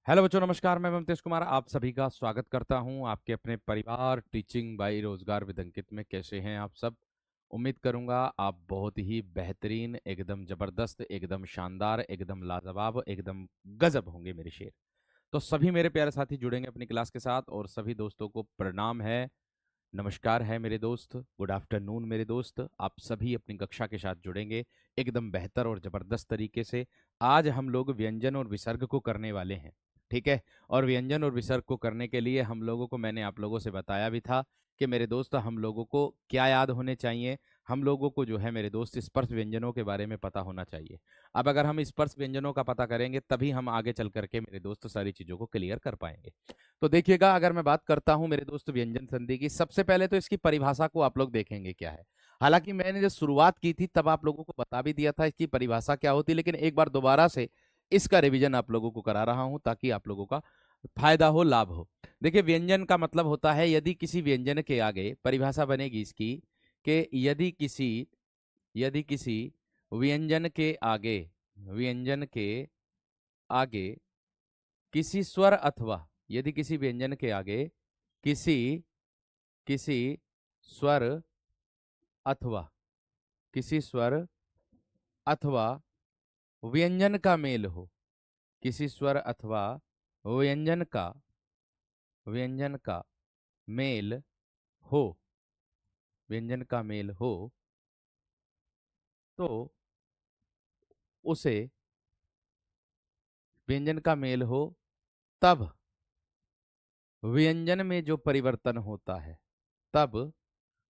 Hello बच्चों, नमस्कार। मैं ममतेश कुमार आप सभी का स्वागत करता हूं आपके अपने परिवार टीचिंग बाई रोजगार विद अंकित में। कैसे हैं आप सब? उम्मीद करूंगा आप बहुत ही बेहतरीन, एकदम जबरदस्त, एकदम शानदार, एकदम लाजवाब, एकदम गजब होंगे मेरे शेर। तो सभी मेरे प्यारे साथी जुड़ेंगे अपनी क्लास के साथ और सभी दोस्तों को प्रणाम है, नमस्कार है मेरे दोस्त, गुड आफ्टरनून मेरे दोस्त। आप सभी अपनी कक्षा के साथ जुड़ेंगे एकदम बेहतर और जबरदस्त तरीके से। आज हम लोग व्यंजन और विसर्ग को करने वाले हैं, ठीक है। और व्यंजन और विसर्ग को करने के लिए हम लोगों को, मैंने आप लोगों से बताया भी था कि मेरे दोस्त हम लोगों को क्या याद होने चाहिए। हम लोगों को जो है मेरे दोस्त स्पर्श व्यंजनों के बारे में पता होना चाहिए। अब अगर हम स्पर्श व्यंजनों का पता करेंगे तभी हम आगे चल करके मेरे दोस्त सारी चीजों को क्लियर कर पाएंगे। तो देखिएगा, अगर मैं बात करता हूं मेरे दोस्त व्यंजन संधि की, सबसे पहले तो इसकी परिभाषा को आप लोग देखेंगे क्या है। हालांकि मैंने जब शुरुआत की थी तब आप लोगों को बता भी दिया था इसकी परिभाषा क्या होती, लेकिन एक बार दोबारा से इसका रिवीजन आप लोगों को करा रहा हूं ताकि आप लोगों का फायदा हो, लाभ हो। देखिए, व्यंजन का मतलब होता है यदि किसी व्यंजन के आगे, परिभाषा बनेगी इसकी कि यदि किसी व्यंजन के आगे, व्यंजन के आगे किसी स्वर अथवा, यदि किसी व्यंजन के आगे किसी किसी स्वर अथवा किसी स्वर अथवा व्यंजन का मेल हो, किसी स्वर अथवा व्यंजन का मेल हो, व्यंजन का मेल हो, तो उसे, व्यंजन का मेल हो तब व्यंजन में जो परिवर्तन होता है, तब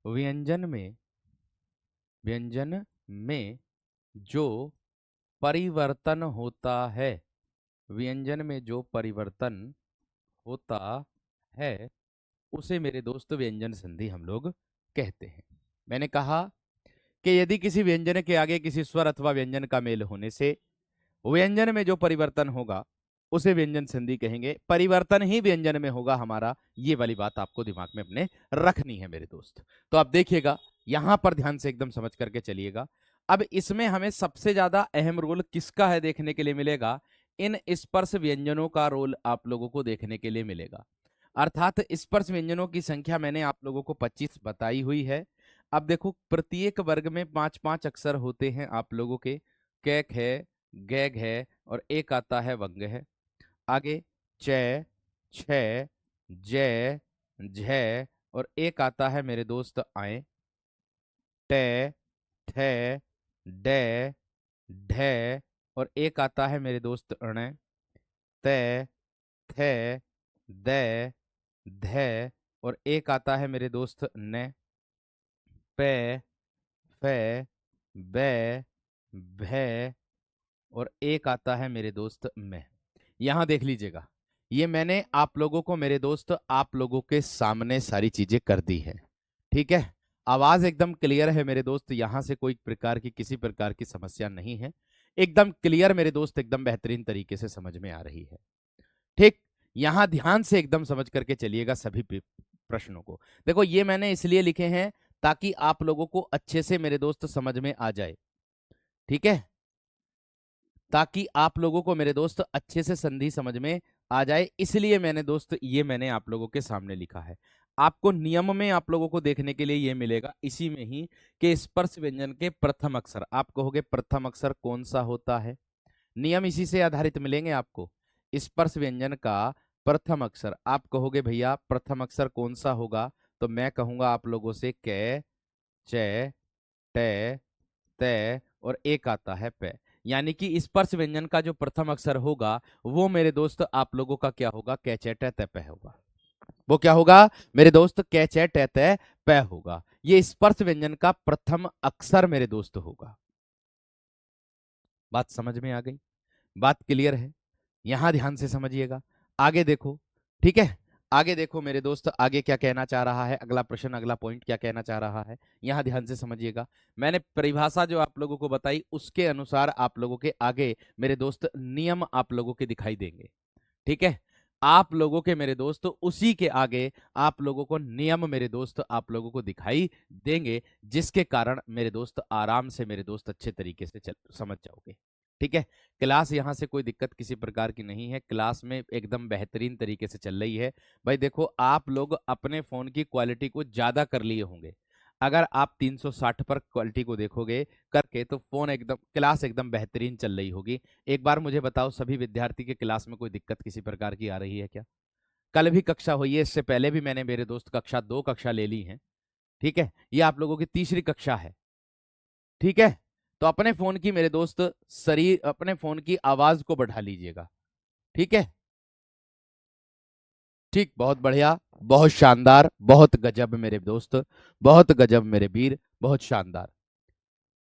व्यंजन में जो परिवर्तन होता है, व्यंजन में जो परिवर्तन होता है उसे मेरे दोस्त व्यंजन संधि हम लोग कहते हैं। मैंने कहा कि यदि किसी व्यंजन के आगे किसी स्वर अथवा व्यंजन का मेल होने से व्यंजन में जो परिवर्तन होगा उसे व्यंजन संधि कहेंगे। परिवर्तन ही व्यंजन में होगा हमारा, ये वाली बात आपको दिमाग में अपने रखनी है मेरे दोस्त। तो आप देखिएगा, यहां पर ध्यान से एकदम समझ करके चलिएगा। अब इसमें हमें सबसे ज्यादा अहम रोल किसका है देखने के लिए मिलेगा? इन स्पर्श व्यंजनों का रोल आप लोगों को देखने के लिए मिलेगा। अर्थात स्पर्श व्यंजनों की संख्या मैंने आप लोगों को 25 बताई हुई है। अब देखो, प्रत्येक वर्ग में 5-5 अक्षर होते हैं आप लोगों के। कैक है, गैग है और एक आता है वंग है। आगे च, छ, जय, झ और एक आता है मेरे दोस्त आए। ट, ठ, ड, ढ और एक आता है मेरे दोस्त अण। त, थ, द, ध और एक आता है मेरे दोस्त न। प, फ, ब, भ और एक आता है मेरे दोस्त मैं। यहां देख लीजिएगा, ये मैंने आप लोगों को मेरे दोस्त, आप लोगों के सामने सारी चीजें कर दी है, ठीक है। आवाज एकदम क्लियर है मेरे दोस्त, यहां से कोई प्रकार की, किसी प्रकार की समस्या नहीं है। एकदम क्लियर मेरे दोस्त, एकदम बेहतरीन तरीके से समझ में आ रही है, ठीक। यहां ध्यान से एकदम समझ करके चलिएगा सभी प्रश्नों को। देखो, ये मैंने इसलिए लिखे हैं ताकि आप लोगों को अच्छे से मेरे दोस्त समझ में आ जाए, ठीक है। ताकि आप लोगों को मेरे दोस्त अच्छे से संधि समझ में आ जाए, इसलिए मैंने दोस्त ये मैंने आप लोगों के सामने लिखा है। आपको नियम में आप लोगों को देखने के लिए ये मिलेगा इसी में ही कि स्पर्श व्यंजन के प्रथम अक्षर, आप कहोगे प्रथम अक्षर कौन सा होता है। नियम इसी से आधारित मिलेंगे आपको। स्पर्श व्यंजन का प्रथम अक्षर, आप कहोगे भैया प्रथम अक्षर कौन सा होगा, तो मैं कहूंगा आप लोगों से कै, च, ट, त और एक आता है प। यानी कि स्पर्श व्यंजन का जो प्रथम अक्षर होगा वो मेरे दोस्त आप लोगों का क्या होगा? कैचे ट त प होगा। वो क्या होगा मेरे दोस्त? कैचे ट त प होगा। ये स्पर्श व्यंजन का प्रथम अक्षर मेरे दोस्त होगा। बात समझ में आ गई? बात क्लियर है? यहां ध्यान से समझिएगा, आगे देखो, ठीक है। आगे देखो मेरे दोस्त, आगे क्या कहना चाह रहा है, अगला प्रश्न, अगला पॉइंट क्या कहना चाह रहा है, यहां ध्यान से समझिएगा। मैंने परिभाषा जो आप लोगों को बताई उसके अनुसार आप लोगों के आगे मेरे दोस्त नियम आप लोगों के दिखाई देंगे, ठीक है। आप लोगों के मेरे दोस्त उसी के आगे आप लोगों को नियम मेरे दोस्त आप लोगों को दिखाई देंगे, जिसके कारण मेरे दोस्त आराम से मेरे दोस्त अच्छे तरीके से समझ जाओगे। ठीक है। क्लास यहाँ से कोई दिक्कत किसी प्रकार की नहीं है, क्लास में एकदम बेहतरीन तरीके से चल रही है। भाई देखो, आप लोग अपने फोन की क्वालिटी को ज्यादा कर लिए होंगे। अगर आप 360 पर क्वालिटी को देखोगे करके तो फोन एकदम क्लास एकदम बेहतरीन चल रही होगी। एक बार मुझे बताओ, सभी विद्यार्थी के क्लास में कोई दिक्कत किसी प्रकार की आ रही है क्या? कल भी कक्षा हुई है, इससे पहले भी मैंने मेरे दोस्त कक्षा 2 कक्षा ले ली है। ठीक है, ये आप लोगों की तीसरी कक्षा है। ठीक है, तो अपने फोन की मेरे दोस्त शरीर अपने फोन की आवाज को बढ़ा लीजिएगा। ठीक है, ठीक, बहुत बढ़िया, बहुत शानदार, बहुत गजब मेरे दोस्त, बहुत गजब मेरे वीर, बहुत शानदार।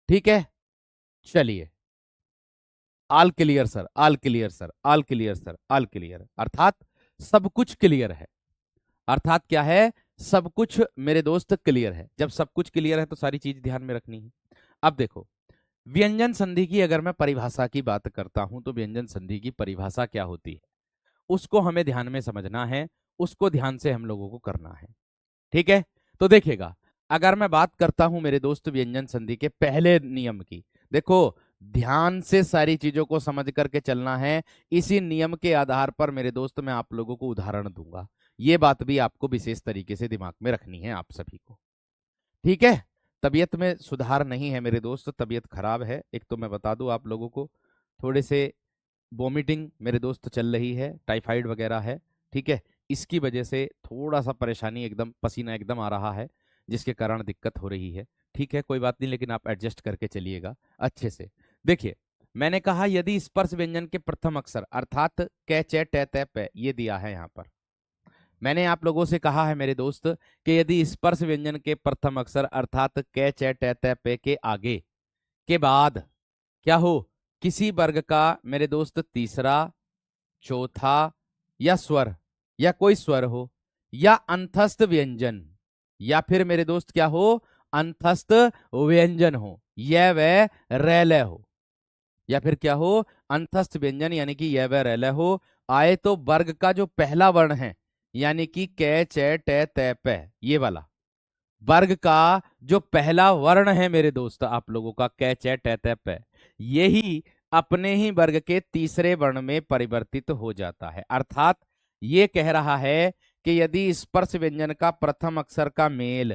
ठीक है, चलिए, all clear sir, all clear sir, all clear sir, all clear, अर्थात सब कुछ क्लियर है। अर्थात क्या है? सब कुछ मेरे दोस्त क्लियर है। जब सब कुछ क्लियर है तो सारी चीज ध्यान में रखनी है। अब देखो, व्यंजन संधि की अगर मैं परिभाषा की बात करता हूं तो व्यंजन संधि की परिभाषा क्या होती है उसको हमें ध्यान में समझना है, उसको ध्यान से हम लोगों को करना है। ठीक है, तो देखिएगा, अगर मैं बात करता हूं मेरे दोस्त व्यंजन संधि के पहले नियम की, देखो, ध्यान से सारी चीजों को समझ करके चलना है। इसी नियम के आधार पर मेरे दोस्त मैं आप लोगों को उदाहरण दूंगा। ये बात भी आपको विशेष तरीके से दिमाग में रखनी है आप सभी को। ठीक है, तबीयत में सुधार नहीं है मेरे दोस्त, तबीयत खराब है। एक तो मैं बता दूं आप लोगों को, थोड़े से वोमिटिंग मेरे दोस्त चल रही है, टाइफाइड वगैरह है। ठीक है, इसकी वजह से थोड़ा सा परेशानी, एकदम पसीना एकदम आ रहा है, जिसके कारण दिक्कत हो रही है। ठीक है, कोई बात नहीं, लेकिन आप एडजस्ट करके चलिएगा अच्छे से। देखिए, मैंने कहा यदि स्पर्श व्यंजन के प्रथम अक्षर अर्थात कै चे टे ते पे ये दिया है यहाँ पर, मैंने आप लोगों से कहा है मेरे दोस्त कि यदि स्पर्श व्यंजन के प्रथम अक्षर अर्थात कै चे टे ते पे के आगे के बाद क्या हो, किसी वर्ग का मेरे दोस्त तीसरा, चौथा या स्वर या कोई स्वर हो, या अंतस्थ व्यंजन, या फिर मेरे दोस्त क्या हो, अंतस्थ व्यंजन हो, यह वह रैलय हो, या फिर क्या हो, अंतस्थ व्यंजन यानी कि यह वह रैलय हो, आए तो वर्ग का जो पहला वर्ण है यानी कि कै चे टे ते पे, ये वाला वर्ग का जो पहला वर्ण है मेरे दोस्त आप लोगों का कै चे टे ते पे, यही अपने ही वर्ग के तीसरे वर्ण में परिवर्तित हो जाता है। अर्थात ये कह रहा है कि यदि स्पर्श व्यंजन का प्रथम अक्षर का मेल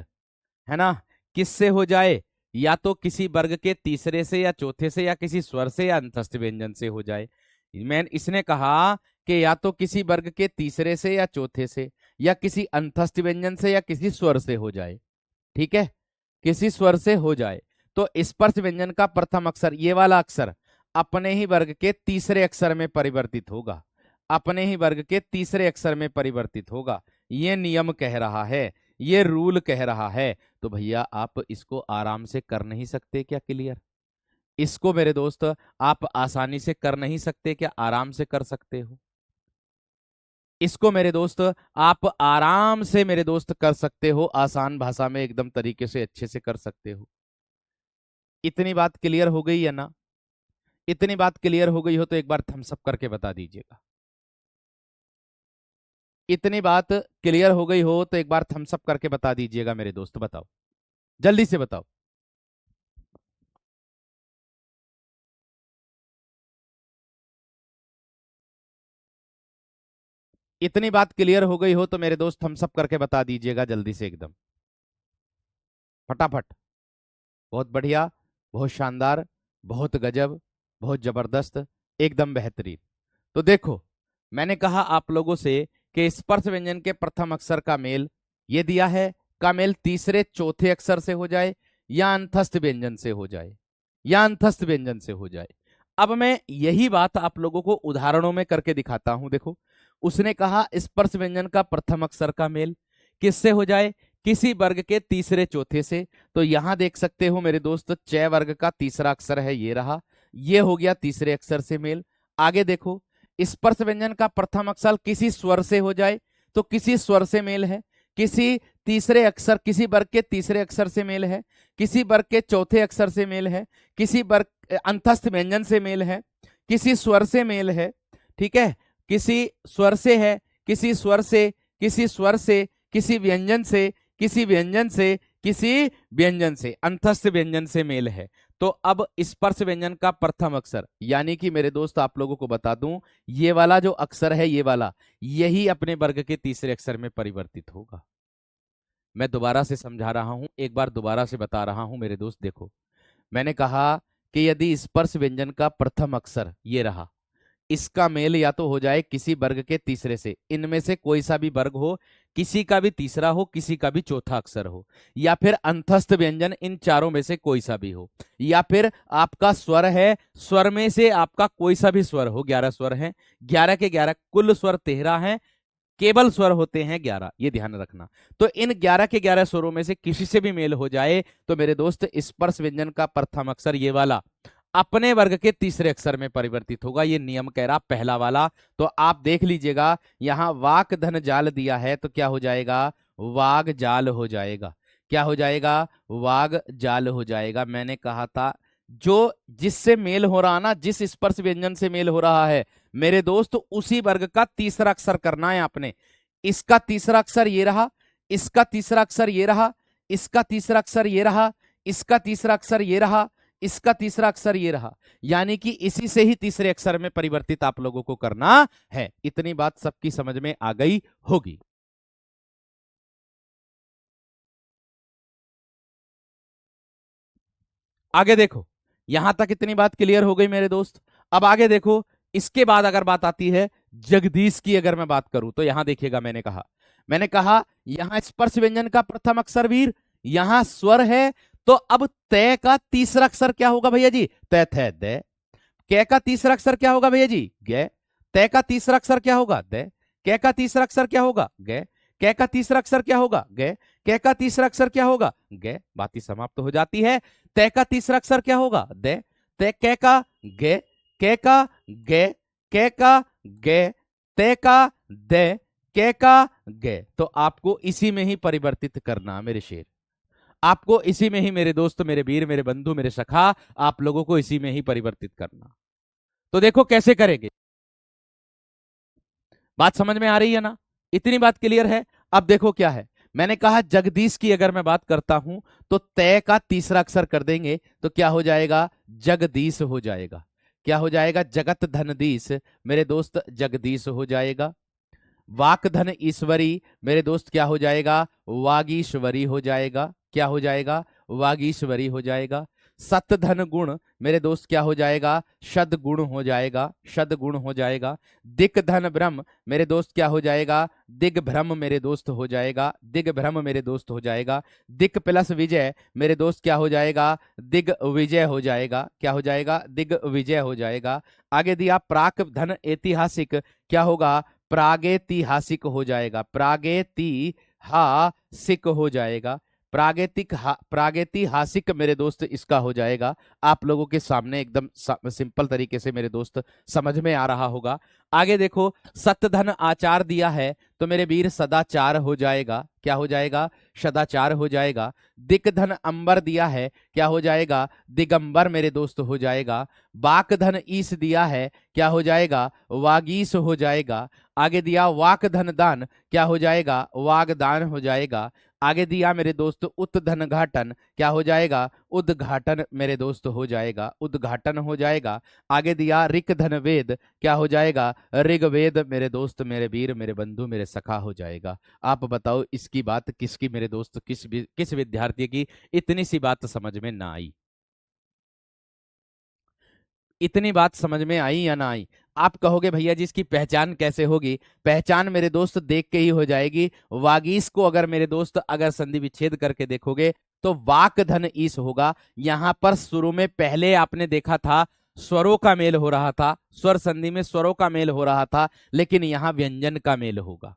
है ना किससे हो जाए, या तो किसी वर्ग के तीसरे से या चौथे से या किसी स्वर से या अंतस्थ व्यंजन से हो जाए। इसने कहा कि या तो किसी वर्ग के तीसरे से या चौथे से या किसी अंतस्थ व्यंजन से या किसी स्वर से हो जाए। ठीक है, किसी स्वर से हो जाए तो स्पर्श व्यंजन का प्रथम अक्षर ये वाला अक्षर अपने ही वर्ग के तीसरे अक्षर में परिवर्तित होगा, अपने ही वर्ग के तीसरे अक्षर में परिवर्तित होगा। ये नियम कह रहा है, ये रूल कह रहा है। तो भैया आप इसको आराम से कर नहीं सकते क्या क्लियर? इसको मेरे दोस्त आप आसानी से कर नहीं सकते क्या? आराम से कर सकते हो इसको मेरे दोस्त, आप आराम से मेरे दोस्त कर सकते हो, आसान भाषा में एकदम तरीके से अच्छे से कर सकते हो। इतनी बात क्लियर हो गई है ना? इतनी बात क्लियर हो गई हो तो एक बार थम्स अप करके बता दीजिएगा। इतनी बात क्लियर हो गई हो तो एक बार थम्स अप करके बता दीजिएगा मेरे दोस्त, बताओ, जल्दी से बताओ। इतनी बात क्लियर हो गई हो तो मेरे दोस्त थम्स अप करके बता दीजिएगा जल्दी से, एकदम फटाफट। बहुत बढ़िया, बहुत शानदार, बहुत गजब, बहुत जबरदस्त, एकदम बेहतरीन। तो देखो, मैंने कहा आप लोगों से कि स्पर्श व्यंजन के प्रथम अक्षर का मेल ये दिया है, का मेल तीसरे चौथे अक्षर से हो जाए या अंतस्थ व्यंजन से हो जाए, या अंतस्थ व्यंजन से हो जाए। अब मैं यही बात आप लोगों को उदाहरणों में करके दिखाता हूं। देखो, उसने कहा स्पर्श व्यंजन का प्रथम अक्षर का मेल किससे हो जाए, किसी वर्ग के तीसरे चौथे से। तो यहां देख सकते हो मेरे दोस्त, च वर्ग का तीसरा अक्षर है, ये रहा, ये हो गया तीसरे अक्षर से मेल। आगे देखो, स्पर्श व्यंजन का प्रथम अक्षर किसी स्वर से हो जाए तो किसी स्वर से मेल है, किसी तीसरे अक्षर किसी वर्ग के तीसरे अक्षर से मेल है, किसी वर्ग के चौथे अक्षर से मेल है, किसी वर्ग अंतस्थ व्यंजन से मेल है, किसी स्वर से मेल है। ठीक है, किसी स्वर से है, किसी स्वर से, किसी स्वर से, किसी व्यंजन से, किसी व्यंजन से, किसी व्यंजन से, अंतस्थ व्यंजन से मेल है। तो अब स्पर्श व्यंजन का प्रथम अक्षर, यानी कि मेरे दोस्त आप लोगों को बता दूं, ये वाला जो अक्षर है, ये वाला, यही अपने वर्ग के तीसरे अक्षर में परिवर्तित होगा। मैं दोबारा से समझा रहा हूं, एक बार दोबारा से बता रहा हूं मेरे दोस्त। देखो, मैंने कहा कि यदि स्पर्श व्यंजन का प्रथम अक्षर ये रहा, इसका मेल या तो हो जाए किसी वर्ग के तीसरे से, इनमें से कोई सा भी वर्ग हो, किसी का भी तीसरा हो, किसी का भी चौथा अक्षर हो, या फिर अंतस्थ व्यंजन इन चारों में से कोई सा भी हो, या फिर आपका स्वर है, स्वर में से आपका कोई सा भी स्वर हो। 11 स्वर हैं, 11 के 11, कुल स्वर 13 हैं, केवल स्वर होते हैं 11, ये ध्यान रखना। तो इन 11 के 11 स्वरों में से किसी से भी मेल हो जाए तो मेरे दोस्त स्पर्श व्यंजन का प्रथम अक्षर ये वाला अपने वर्ग के तीसरे अक्षर में परिवर्तित होगा। ये नियम कह रहा पहला वाला। तो आप देख लीजिएगा, यहां वाक धन जाल दिया है तो क्या हो जाएगा, वाग जाल हो जाएगा। क्या हो जाएगा, वाग जाल हो जाएगा। मैंने कहा था जो जिससे मेल हो रहा ना, जिस स्पर्श व्यंजन से मेल हो रहा है मेरे दोस्त, उसी वर्ग का तीसरा अक्षर करना है आपने। इसका तीसरा अक्षर ये रहा, इसका तीसरा अक्षर ये रहा, इसका तीसरा अक्षर ये रहा, इसका तीसरा अक्षर ये रहा, इसका तीसरा अक्षर ये रहा, यानी कि इसी से ही तीसरे अक्षर में परिवर्तित आप लोगों को करना है। इतनी बात सबकी समझ में आ गई होगी। आगे देखो, यहां तक इतनी बात क्लियर हो गई मेरे दोस्त। अब आगे देखो, इसके बाद अगर बात आती है जगदीश की, अगर मैं बात करूं तो यहां देखिएगा, मैंने कहा यहां स्पर्श व्यंजन का प्रथम अक्षर वीर, यहां स्वर है, तो अब तय का तीसरा अक्षर क्या होगा भैया जी, तय थे दे। कै का तीसरा अक्षर क्या होगा भैया जी, गे। तय का तीसरा अक्षर क्या होगा, दे। कै का तीसरा अक्षर क्या होगा, गे। कै का तीसरा अक्षर क्या होगा, गे। कै का तीसरा अक्षर क्या होगा, गे। बात ही समाप्त हो जाती है। तय का तीसरा अक्षर क्या होगा, दे। तय कै का गे, कै का गे, कै का गे, तय का दे, कै का गे। तो आपको इसी में ही परिवर्तित करना मेरे शेर, आपको इसी में ही मेरे दोस्त, मेरे वीर, मेरे बंधु, मेरे सखा, आप लोगों को इसी में ही परिवर्तित करना। तो देखो कैसे करेंगे, बात समझ में आ रही है ना, इतनी बात क्लियर है। अब देखो क्या है, मैंने कहा जगदीश की अगर मैं बात करता हूं तो तय का तीसरा अक्षर कर देंगे तो क्या हो जाएगा, जगदीश हो जाएगा। क्या हो जाएगा, जगत धनदीश, मेरे दोस्त जगदीश हो जाएगा। वाक धन ईश्वरी, मेरे दोस्त क्या हो जाएगा, वागीश्वरी हो जाएगा। क्या हो जाएगा, वागीश्वरी हो जाएगा। सत धन गुण, मेरे दोस्त क्या हो जाएगा, सदगुण हो जाएगा, सदगुण हो जाएगा। दिक धन ब्रह्म, मेरे दोस्त क्या हो जाएगा, दिग्भ्रम मेरे दोस्त हो जाएगा, दिग्भ्रम मेरे दोस्त हो जाएगा। दिक प्लस विजय, मेरे दोस्त क्या हो जाएगा, दिग्विजय हो जाएगा। क्या हो जाएगा, दिग्विजय हो जाएगा। आगे दिया प्राक धन ऐतिहासिक, क्या होगा, प्रागैतिहासिक हो जाएगा, प्रागैतिहासिक हो जाएगा। प्रागैतिहासिक मेरे दोस्त इसका हो जाएगा। आप लोगों के सामने एकदम सिंपल तरीके से मेरे दोस्त समझ में आ रहा होगा। आगे देखो, सतधन आचार दिया है तो मेरे वीर सदाचार हो जाएगा। क्या हो जाएगा, सदाचार हो जाएगा। दिक्धन अंबर दिया है, क्या हो जाएगा, दिगंबर मेरे दोस्त हो जाएगा। वाकधन ईस दिया है, क्या हो जाएगा, वागीस हो जाएगा। आगे दिया वाक धन दान, क्या हो जाएगा, वागदान हो जाएगा। आगे दिया मेरे दोस्त उत्धन घाटन, क्या हो जाएगा, उद्घाटन मेरे दोस्त हो जाएगा, उद्घाटन हो जाएगा। आगे दिया ऋक धन वेद, क्या हो जाएगा, ऋग्वेद मेरे दोस्त, मेरे वीर, मेरे बंधु, मेरे सखा हो जाएगा। आप बताओ इसकी बात किसकी मेरे दोस्त, किस विद्यार्थी की इतनी सी बात समझ में ना आई, इतनी बात समझ में आई या ना आई। आप कहोगे भैया जी इसकी पहचान कैसे होगी, पहचान मेरे दोस्त देख के ही हो जाएगी। वागीस को अगर मेरे दोस्त अगर संधि विच्छेद करके देखोगे तो वाक धन ईस होगा। यहां पर शुरू में पहले आपने देखा था स्वरों का मेल हो रहा था, स्वर संधि में स्वरों का मेल हो रहा था, लेकिन यहां व्यंजन का मेल होगा।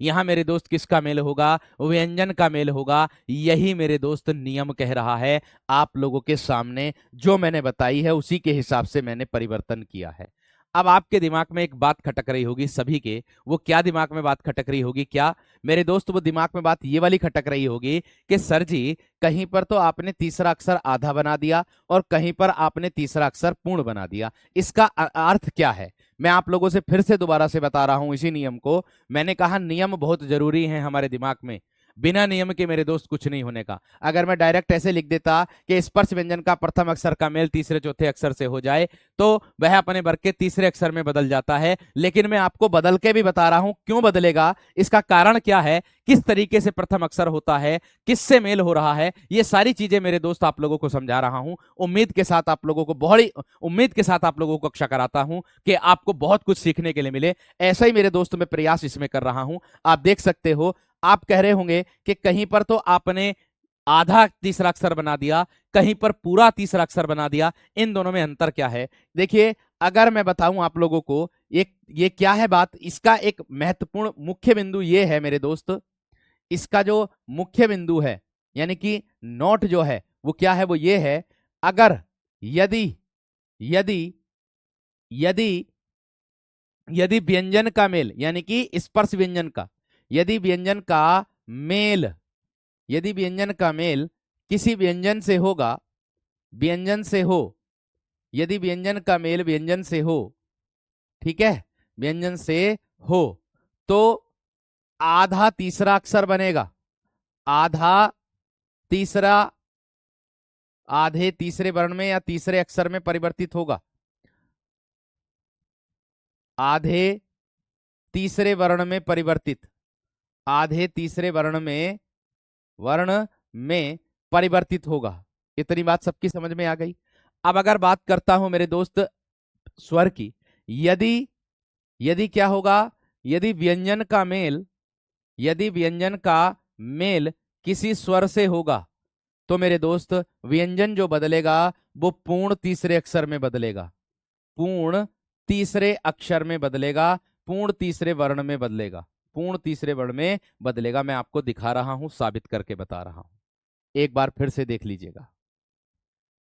यहां मेरे दोस्त किसका मेल होगा, व्यंजन का मेल होगा। यही मेरे दोस्त नियम कह रहा है आप लोगों के सामने, जो मैंने बताई है उसी के हिसाब से मैंने परिवर्तन किया है। अब आपके दिमाग में एक बात खटक रही होगी सभी के, वो क्या दिमाग में बात खटक रही होगी, क्या मेरे दोस्त, वो दिमाग में बात ये वाली खटक रही होगी कि सर जी कहीं पर तो आपने तीसरा अक्षर आधा बना दिया और कहीं पर आपने तीसरा अक्षर पूर्ण बना दिया, इसका अर्थ क्या है। मैं आप लोगों से फिर से दोबारा से बता रहा हूं इसी नियम को। मैंने कहा नियम बहुत जरूरी है हमारे दिमाग में। बिना नियम के मेरे दोस्त कुछ नहीं होने का। अगर मैं डायरेक्ट ऐसे लिख देता कि स्पर्श व्यंजन का प्रथम अक्षर का मेल तीसरे चौथे अक्षर से हो जाए तो वह अपने वर्ग के तीसरे अक्षर में बदल जाता है, लेकिन मैं आपको बदल के भी बता रहा हूं क्यों बदलेगा, इसका कारण क्या है, किस तरीके से प्रथम अक्षर होता है, किससे मेल हो रहा है, ये सारी चीजें मेरे दोस्त आप लोगों को समझा रहा हूं। उम्मीद के साथ आप लोगों को बहुत उम्मीद के साथ आप लोगों को कक्षा कराता हूं कि आपको बहुत कुछ सीखने के लिए मिले। ऐसा ही मेरे दोस्त मैं प्रयास इसमें कर रहा हूं। आप देख सकते हो, आप कह रहे होंगे कि कहीं पर तो आपने आधा तीसरा अक्षर बना दिया, कहीं पर पूरा तीसरा अक्षर बना दिया, इन दोनों में अंतर क्या है। देखिए, अगर मैं बताऊं आप लोगों को ये क्या है बात, इसका एक महत्वपूर्ण मुख्य बिंदु ये है मेरे दोस्त, इसका जो मुख्य बिंदु है यानी कि नोट जो है वो क्या है, वो ये है, अगर यदि यदि यदि यदि व्यंजन का मेल यानी कि स्पर्श व्यंजन का, यदि व्यंजन का मेल यदि व्यंजन का मेल किसी व्यंजन से होगा, व्यंजन से हो, यदि व्यंजन का मेल व्यंजन से हो, ठीक है, व्यंजन से हो, तो आधा तीसरा अक्षर बनेगा, आधा तीसरा, आधे तीसरे वर्ण में या तीसरे अक्षर में परिवर्तित होगा, आधे तीसरे वर्ण में परिवर्तित, आधे तीसरे वर्ण में परिवर्तित होगा। इतनी बात सबकी समझ में आ गई। अब अगर बात करता हूं मेरे दोस्त स्वर की, यदि यदि क्या होगा, यदि व्यंजन का मेल, यदि व्यंजन का मेल किसी स्वर से होगा तो मेरे दोस्त व्यंजन जो बदलेगा वो पूर्ण तीसरे अक्षर में बदलेगा, पूर्ण तीसरे अक्षर में बदलेगा, पूर्ण तीसरे वर्ण में बदलेगा, पूर्ण तीसरे वर्ण में बदलेगा। मैं आपको दिखा रहा हूं, साबित करके बता रहा हूं, एक बार फिर से देख लीजिएगा,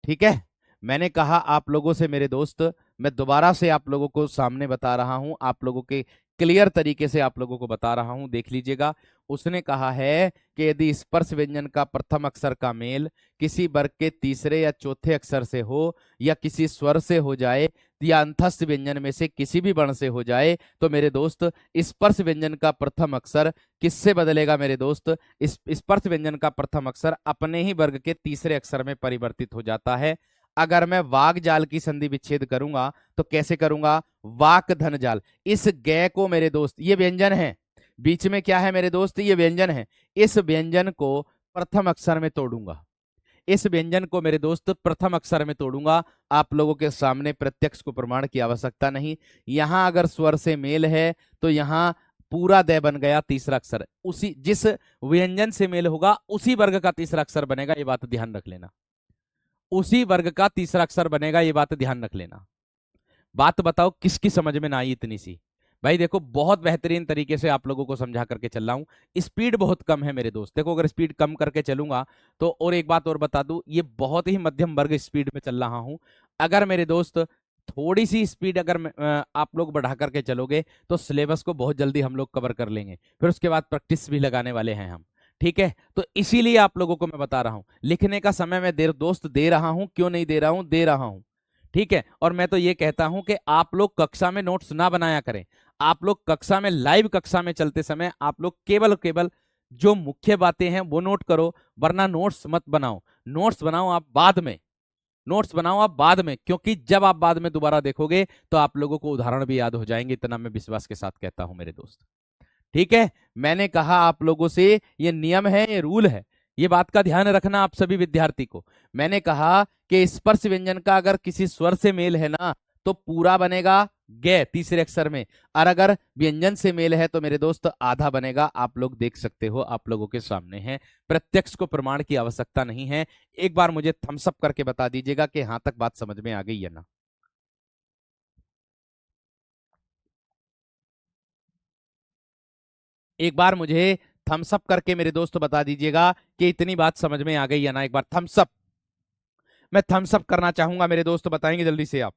ठीक है। मैंने कहा आप लोगों से मेरे दोस्त, मैं दोबारा से आप लोगों को सामने बता रहा हूं, आप लोगों के क्लियर तरीके से आप लोगों को बता रहा हूं, देख लीजिएगा। उसने कहा है कि यदि स्पर्श व्यंजन का प्रथम अक्षर का मेल किसी वर्ग के तीसरे या चौथे अक्षर से हो या किसी स्वर से हो जाए या अंतस्थ व्यंजन में से किसी भी वर्ण से हो जाए तो मेरे दोस्त स्पर्श व्यंजन का प्रथम अक्षर किससे बदलेगा मेरे दोस्त, इस स्पर्श व्यंजन का प्रथम अक्षर अपने ही वर्ग के तीसरे अक्षर में परिवर्तित हो जाता है। अगर मैं वाक जाल की संधि विच्छेद करूंगा तो कैसे करूंगा, वाक धन जाल, इस ग को मेरे दोस्त, ये व्यंजन है, बीच में क्या है मेरे दोस्त, ये व्यंजन है, इस व्यंजन को प्रथम अक्षर में तोड़ूंगा, इस व्यंजन को मेरे दोस्त प्रथम अक्षर में तोड़ूंगा। आप लोगों के सामने प्रत्यक्ष को प्रमाण की आवश्यकता नहीं, यहां अगर स्वर से मेल है तो यहां पूरा दय बन गया तीसरा अक्षर, उसी जिस व्यंजन से मेल होगा उसी वर्ग का तीसरा अक्षर बनेगा, ये बात ध्यान रख लेना, उसी वर्ग का तीसरा अक्षर बनेगा, ये बात ध्यान रख लेना। बात बताओ किसकी समझ में ना आई इतनी सी। भाई देखो, बहुत बेहतरीन तरीके से आप लोगों को समझा करके चल रहा हूं, स्पीड बहुत कम है मेरे दोस्त, देखो अगर स्पीड कम करके चलूंगा तो, और एक बात और बता दूं, ये बहुत ही मध्यम वर्ग स्पीड में चल रहा हूं। अगर मेरे दोस्त थोड़ी सी स्पीड अगर आप लोग बढ़ा करके चलोगे तो सिलेबस को बहुत जल्दी हम लोग कवर कर लेंगे, फिर उसके बाद प्रैक्टिस भी लगाने वाले हैं हम, ठीक है। तो इसीलिए आप लोगों को मैं बता रहा हूं, लिखने का समय मैं देर दोस्त दे रहा हूं, क्यों नहीं दे रहा हूं, दे रहा हूं, ठीक है। और मैं तो ये कहता हूं कि आप लोग कक्षा में नोट्स ना बनाया करें, आप लोग कक्षा में, लाइव कक्षा में चलते समय आप लोग केवल केवल जो मुख्य बातें हैं वो नोट करो, वरना नोट्स मत बनाओ। नोट्स बनाओ आप बाद में, नोट्स बनाओ आप बाद में, क्योंकि जब आप बाद में दोबारा देखोगे तो आप लोगों को उदाहरण भी याद हो जाएंगे, इतना मैं विश्वास के साथ कहता हूं मेरे दोस्त, ठीक है। मैंने कहा आप लोगों से, ये नियम है, ये रूल है, ये बात का ध्यान रखना आप सभी विद्यार्थी को। मैंने कहा कि स्पर्श व्यंजन का अगर किसी स्वर से मेल है ना तो पूरा बनेगा गे तीसरे अक्षर में, और अगर व्यंजन से मेल है तो मेरे दोस्त आधा बनेगा। आप लोग देख सकते हो, आप लोगों के सामने है, प्रत्यक्ष को प्रमाण की आवश्यकता नहीं है। एक बार मुझे थम्स अप करके बता दीजिएगा कि यहां तक बात समझ में आ गई है ना। एक बार मुझे थम्स अप करके मेरे दोस्त बता दीजिएगा कि इतनी बात समझ में आ गई है ना, एक बार थम्स अप, मैं थम्स अप करना चाहूंगा मेरे दोस्त, बताएंगे जल्दी से आप,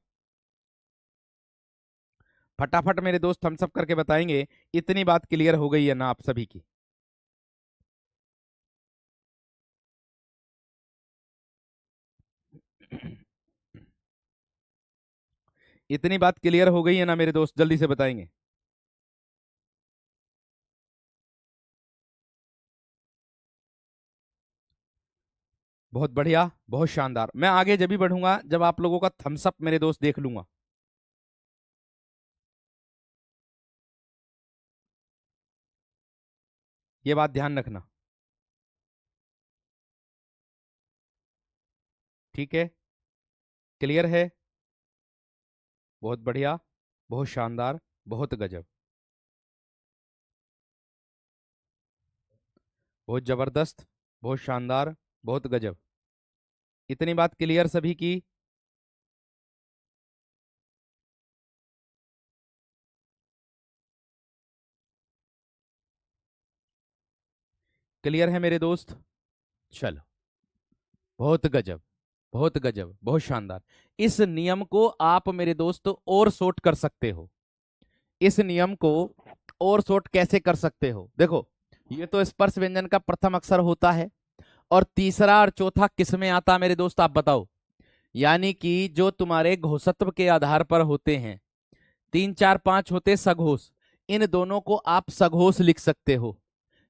फटाफट मेरे दोस्त थम्स अप करके बताएंगे इतनी बात क्लियर हो गई है ना आप सभी की। इतनी बात क्लियर हो गई है ना मेरे दोस्त, जल्दी से बताएंगे। बहुत बढ़िया, बहुत शानदार। मैं आगे जब भी बढ़ूंगा जब आप लोगों का थम्स अप मेरे दोस्त देख लूंगा। ये बात ध्यान रखना। ठीक है, क्लियर है। बहुत बढ़िया, बहुत शानदार, बहुत गजब, बहुत जबरदस्त, बहुत शानदार, बहुत गजब। इतनी बात क्लियर सभी की? क्लियर है मेरे दोस्त? चलो, बहुत गजब, बहुत गजब, बहुत शानदार। इस नियम को आप मेरे दोस्त और शॉर्ट कर सकते हो। इस नियम को और शॉर्ट कैसे कर सकते हो? देखो, ये तो स्पर्श व्यंजन का प्रथम अक्षर होता है, और तीसरा और चौथा किस में आता है मेरे दोस्त, आप बताओ। यानी कि जो तुम्हारे घोषत्व के आधार पर होते हैं, 3 4 5 होते सघोष, इन दोनों को आप सघोष लिख सकते हो।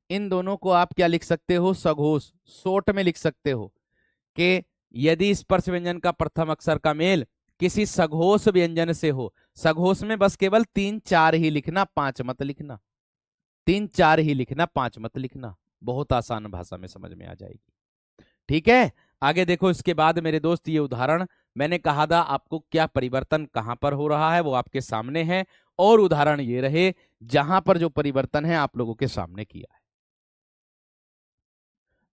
इन दोनों को आप क्या लिख सकते हो? सघोष। शॉर्ट में लिख सकते हो कि यदि स्पर्श व्यंजन का प्रथम अक्षर का मेल किसी सघोष व्यंजन से हो, सघोष में बस केवल 3 4 ही लिखना, 5 मत लिखना। 3 4 ही लिखना, 5 मत लिखना। बहुत आसान भाषा में समझ में आ जाएगी। ठीक है, आगे देखो। इसके बाद मेरे दोस्त ये उदाहरण मैंने कहा था आपको क्या परिवर्तन कहां पर हो रहा है वो आपके सामने है, और उदाहरण ये रहे जहां पर जो परिवर्तन है आप लोगों के सामने किया है।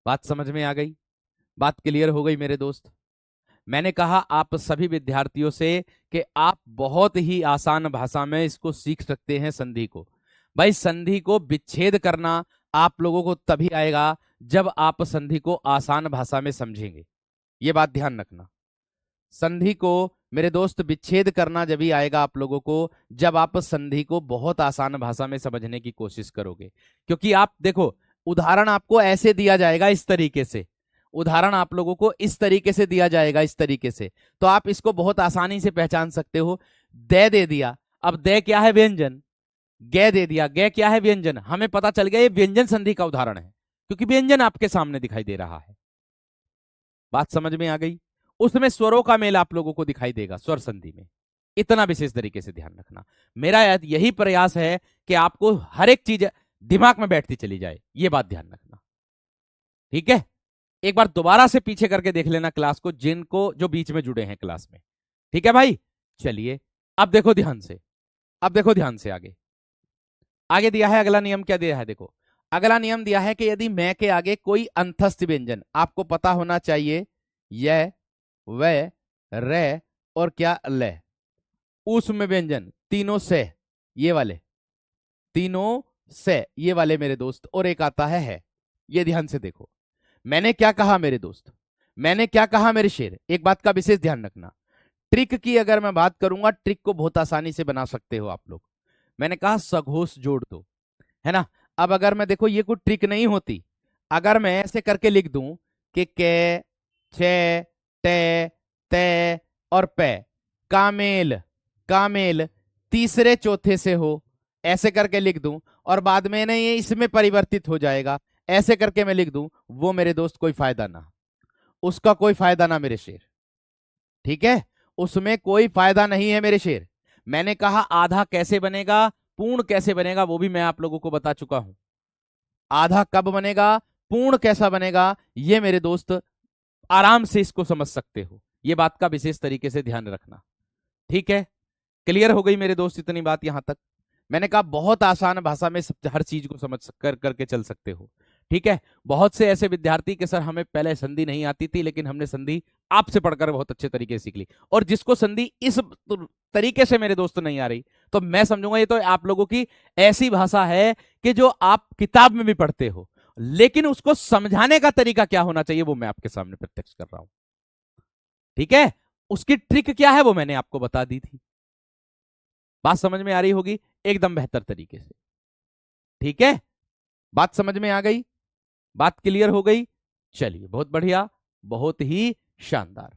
बात समझ में आ गई? बात क्लियर हो गई मेरे दोस्त? मैंने कहा आप सभी विद्यार्थियों से कि आप बहुत ही आसान भाषा में इसको सीख सकते हैं, संधि को। भाई, संधि को विच्छेद करना आप लोगों को तभी आएगा जब आप संधि को आसान भाषा में समझेंगे। ये बात ध्यान रखना। संधि को मेरे दोस्त विच्छेद करना जब ही आएगा आप लोगों को जब आप संधि को बहुत आसान भाषा में समझने की कोशिश करोगे। क्योंकि आप देखो, उदाहरण आपको ऐसे दिया जाएगा, इस तरीके से उदाहरण आप लोगों को इस तरीके से दिया जाएगा, इस तरीके से, तो आप इसको बहुत आसानी से पहचान सकते हो। दे दिया, अब दे क्या है? व्यंजन। गे दे दिया, गे क्या है? व्यंजन। हमें पता चल गया ये व्यंजन संधि का उदाहरण है, क्योंकि व्यंजन आपके सामने दिखाई दे रहा है। बात समझ में आ गई? उसमें स्वरों का मेल आप लोगों को दिखाई देगा स्वर संधि में। इतना विशेष तरीके से ध्यान रखना। मेरा यही प्रयास है कि आपको हर एक चीज दिमाग में बैठती चली जाए, ये बात ध्यान रखना। ठीक है, एक बार दोबारा से पीछे करके देख लेना क्लास को, जिनको जो बीच में जुड़े हैं क्लास में। ठीक है भाई, चलिए अब देखो ध्यान से। अब देखो ध्यान से, आगे आगे दिया है अगला नियम। क्या दिया है? देखो, अगला नियम दिया है कि यदि मैं के आगे कोई अंतस्थ व्यंजन, आपको पता होना चाहिए, य व रे और क्या ल, उसमें व्यंजन तीनों से, ये वाले तीनों से, ये वाले मेरे दोस्त, और एक आता है। ये ध्यान से देखो, मैंने क्या कहा मेरे दोस्त, मैंने क्या कहा मेरे शेर? एक बात का विशेष ध्यान रखना। ट्रिक की अगर मैं बात करूंगा, ट्रिक को बहुत आसानी से बना सकते हो आप लोग। मैंने कहा सघोष जोड़ दो, है ना। अब अगर मैं, देखो ये कोई ट्रिक नहीं होती, अगर मैं ऐसे करके लिख दूं कि के, छे, ते, ते और पे, कामेल, कामेल तीसरे चौथे से हो, ऐसे करके लिख दूं, और बाद में नहीं ये इसमें परिवर्तित हो जाएगा, ऐसे करके मैं लिख दूं, वो मेरे दोस्त कोई फायदा ना, उसका कोई फायदा ना मेरे शेर। ठीक है, उसमें कोई फायदा नहीं है मेरे शेर। मैंने कहा आधा कैसे बनेगा, पूर्ण कैसे बनेगा, वो भी मैं आप लोगों को बता चुका हूं। आधा कब बनेगा, पूर्ण कैसा बनेगा, ये मेरे दोस्त आराम से इसको समझ सकते हो। ये बात का विशेष तरीके से ध्यान रखना। ठीक है, क्लियर हो गई मेरे दोस्त इतनी बात यहां तक? मैंने कहा बहुत आसान भाषा में सब हर चीज को समझ करके चल सकते हो। ठीक है, बहुत से ऐसे विद्यार्थी के सर हमें पहले संधि नहीं आती थी, लेकिन हमने संधि आपसे पढ़कर बहुत अच्छे तरीके से सीख ली। और जिसको संधि इस तरीके से मेरे दोस्त नहीं आ रही, तो मैं समझूंगा ये तो आप लोगों की ऐसी भाषा है कि जो आप किताब में भी पढ़ते हो, लेकिन उसको समझाने का तरीका क्या होना चाहिए वो मैं आपके सामने प्रत्यक्ष कर रहा हूं। ठीक है, उसकी ट्रिक क्या है वो मैंने आपको बता दी थी। बात समझ में आ रही होगी एकदम बेहतर तरीके से। ठीक है, बात समझ में आ गई? बात क्लियर हो गई? चलिए, बहुत बढ़िया, बहुत ही शानदार।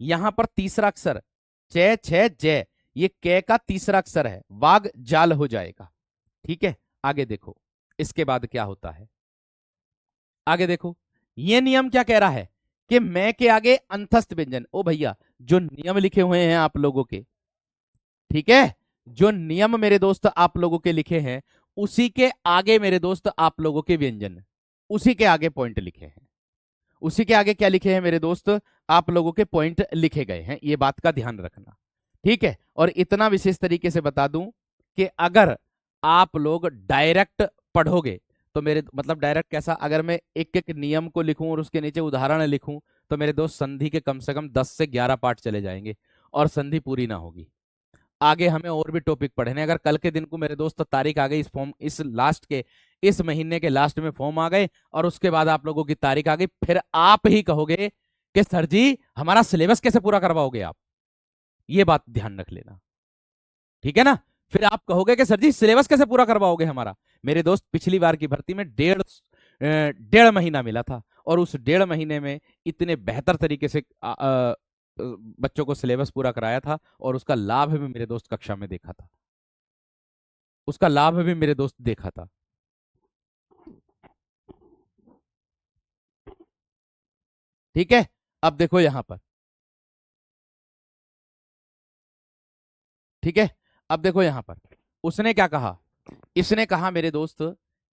यहां पर तीसरा अक्षर चे, छे, जय, ये कै का तीसरा अक्षर है, वाग जाल हो जाएगा। ठीक है, आगे देखो इसके बाद क्या होता है। आगे देखो, ये नियम क्या कह रहा है कि मैं के आगे अंतस्थ व्यंजन, ओ भैया जो नियम लिखे हुए हैं आप लोगों के, ठीक है, जो नियम मेरे दोस्त आप लोगों के लिखे हैं, उसी के आगे मेरे दोस्त आप लोगों के व्यंजन, उसी के आगे पॉइंट लिखे हैं, उसी के आगे क्या लिखे हैं मेरे दोस्त, आप लोगों के पॉइंट लिखे गए हैं, ये बात का ध्यान रखना, ठीक है। और इतना विशेष तरीके से बता दूं कि अगर आप लोग डायरेक्ट पढ़ोगे तो मेरे मतलब डायरेक्ट कैसा, अगर मैं एक एक नियम को लिखूं और उसके नीचे उदाहरण लिखूं तो मेरे दोस्त संधि के कम से कम 10 से 11 पार्ट चले जाएंगे और संधि पूरी ना होगी। आगे हमें और भी टॉपिक पढ़ने हैं। अगर कल के दिन को मेरे दोस्त तारीख आ गई, इस फॉर्म इस लास्ट के इस महीने के लास्ट में फॉर्म आ गए और उसके बाद आप लोगों की तारीख आ गई, फिर आप ही कहोगे कि सर जी हमारा सिलेबस कैसे पूरा करवाओगे आप, ये बात ध्यान रख लेना, ठीक है ना। फिर आप कहोगे कि सर जी सिलेबस कैसे पूरा करवाओगे हमारा। मेरे दोस्त पिछली बार की भर्ती में डेढ़ महीना मिला था और उस डेढ़ महीने में इतने बेहतर तरीके से बच्चों को सिलेबस पूरा कराया था और उसका लाभ भी मेरे दोस्त कक्षा में देखा था, उसका लाभ भी मेरे दोस्त देखा था। ठीक है, अब देखो यहां पर, ठीक है, अब देखो यहां पर उसने क्या कहा, इसने कहा मेरे दोस्त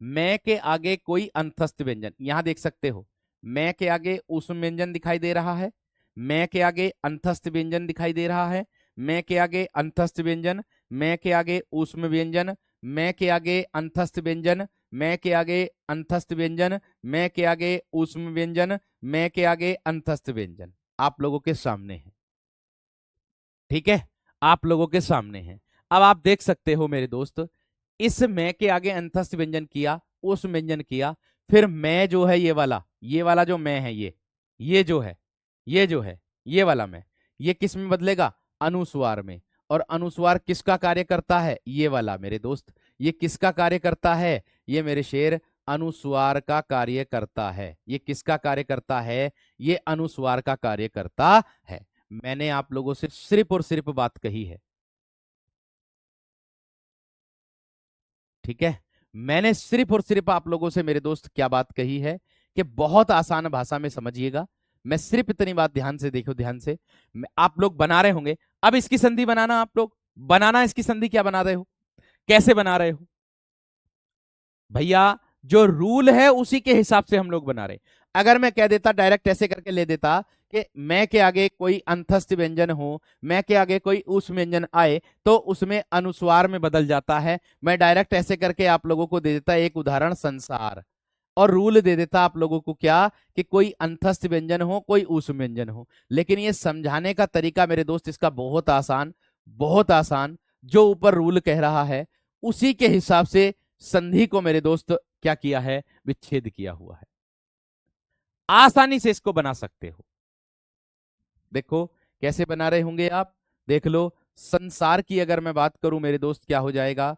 मैं के आगे कोई अंतस्थ व्यंजन, यहां देख सकते हो मैं के आगे ऊष्म व्यंजन दिखाई दे रहा है, मैं के आगे अंतस्थ व्यंजन दिखाई दे रहा है, मैं के आगे अंतस्थ व्यंजन, मैं के आगे ऊष्म व्यंजन, मैं के आगे अंतस्थ व्यंजन, मैं के आगे अंतस्थ व्यंजन, मैं के आगे ऊष्म व्यंजन, मैं के आगे अंतस्थ व्यंजन आप लोगों के सामने है, ठीक है, आप लोगों के सामने है। अब आप देख सकते हो मेरे दोस्त, इस मैं के आगे अंतस्थ व्यंजन किया, उस व्यंजन किया, फिर मैं जो है ये वाला जो मैं है, ये जो है, ये जो है, ये वाला मैं, ये किस में बदलेगा, अनुस्वार में। और अनुस्वार किसका कार्य करता है, ये वाला मेरे दोस्त, ये किसका कार्य करता है, ये मेरे शेर अनुस्वार का कार्य करता है। ये किसका कार्य करता है, ये अनुस्वार का कार्य करता है। मैंने आप लोगों से सिर्फ और सिर्फ बात कही है, ठीक है, मैंने सिर्फ और सिर्फ आप लोगों से मेरे दोस्त क्या बात कही है कि बहुत आसान भाषा में समझिएगा। मैं सिर्फ इतनी बात ध्यान से देखो, ध्यान से, आप लोग बना रहे होंगे, अब इसकी संधि बनाना, आप लोग बनाना, इसकी संधि क्या बना रहे हो, कैसे बना रहे हो भैया, जो रूल है उसी के हिसाब से हम लोग बना रहे। अगर मैं कह देता डायरेक्ट ऐसे करके ले देता कि मैं के आगे कोई अंतस्थ व्यंजन हो, मैं के आगे कोई उस व्यंजन आए तो उसमें अनुस्वार में बदल जाता है, मैं डायरेक्ट ऐसे करके आप लोगों को दे देता एक उदाहरण संसार, और रूल दे देता आप लोगों को क्या, कि कोई अंतस्थ व्यंजन हो कोई उस व्यंजन हो। लेकिन ये समझाने का तरीका मेरे दोस्त इसका बहुत आसान, बहुत आसान, जो ऊपर रूल कह रहा है उसी के हिसाब से संधि को मेरे दोस्त क्या किया है, विच्छेद किया हुआ है। आसानी से इसको बना सकते हो। देखो कैसे बना रहे होंगे आप, देख लो। संसार की अगर मैं बात करूं मेरे दोस्त, क्या हो जाएगा,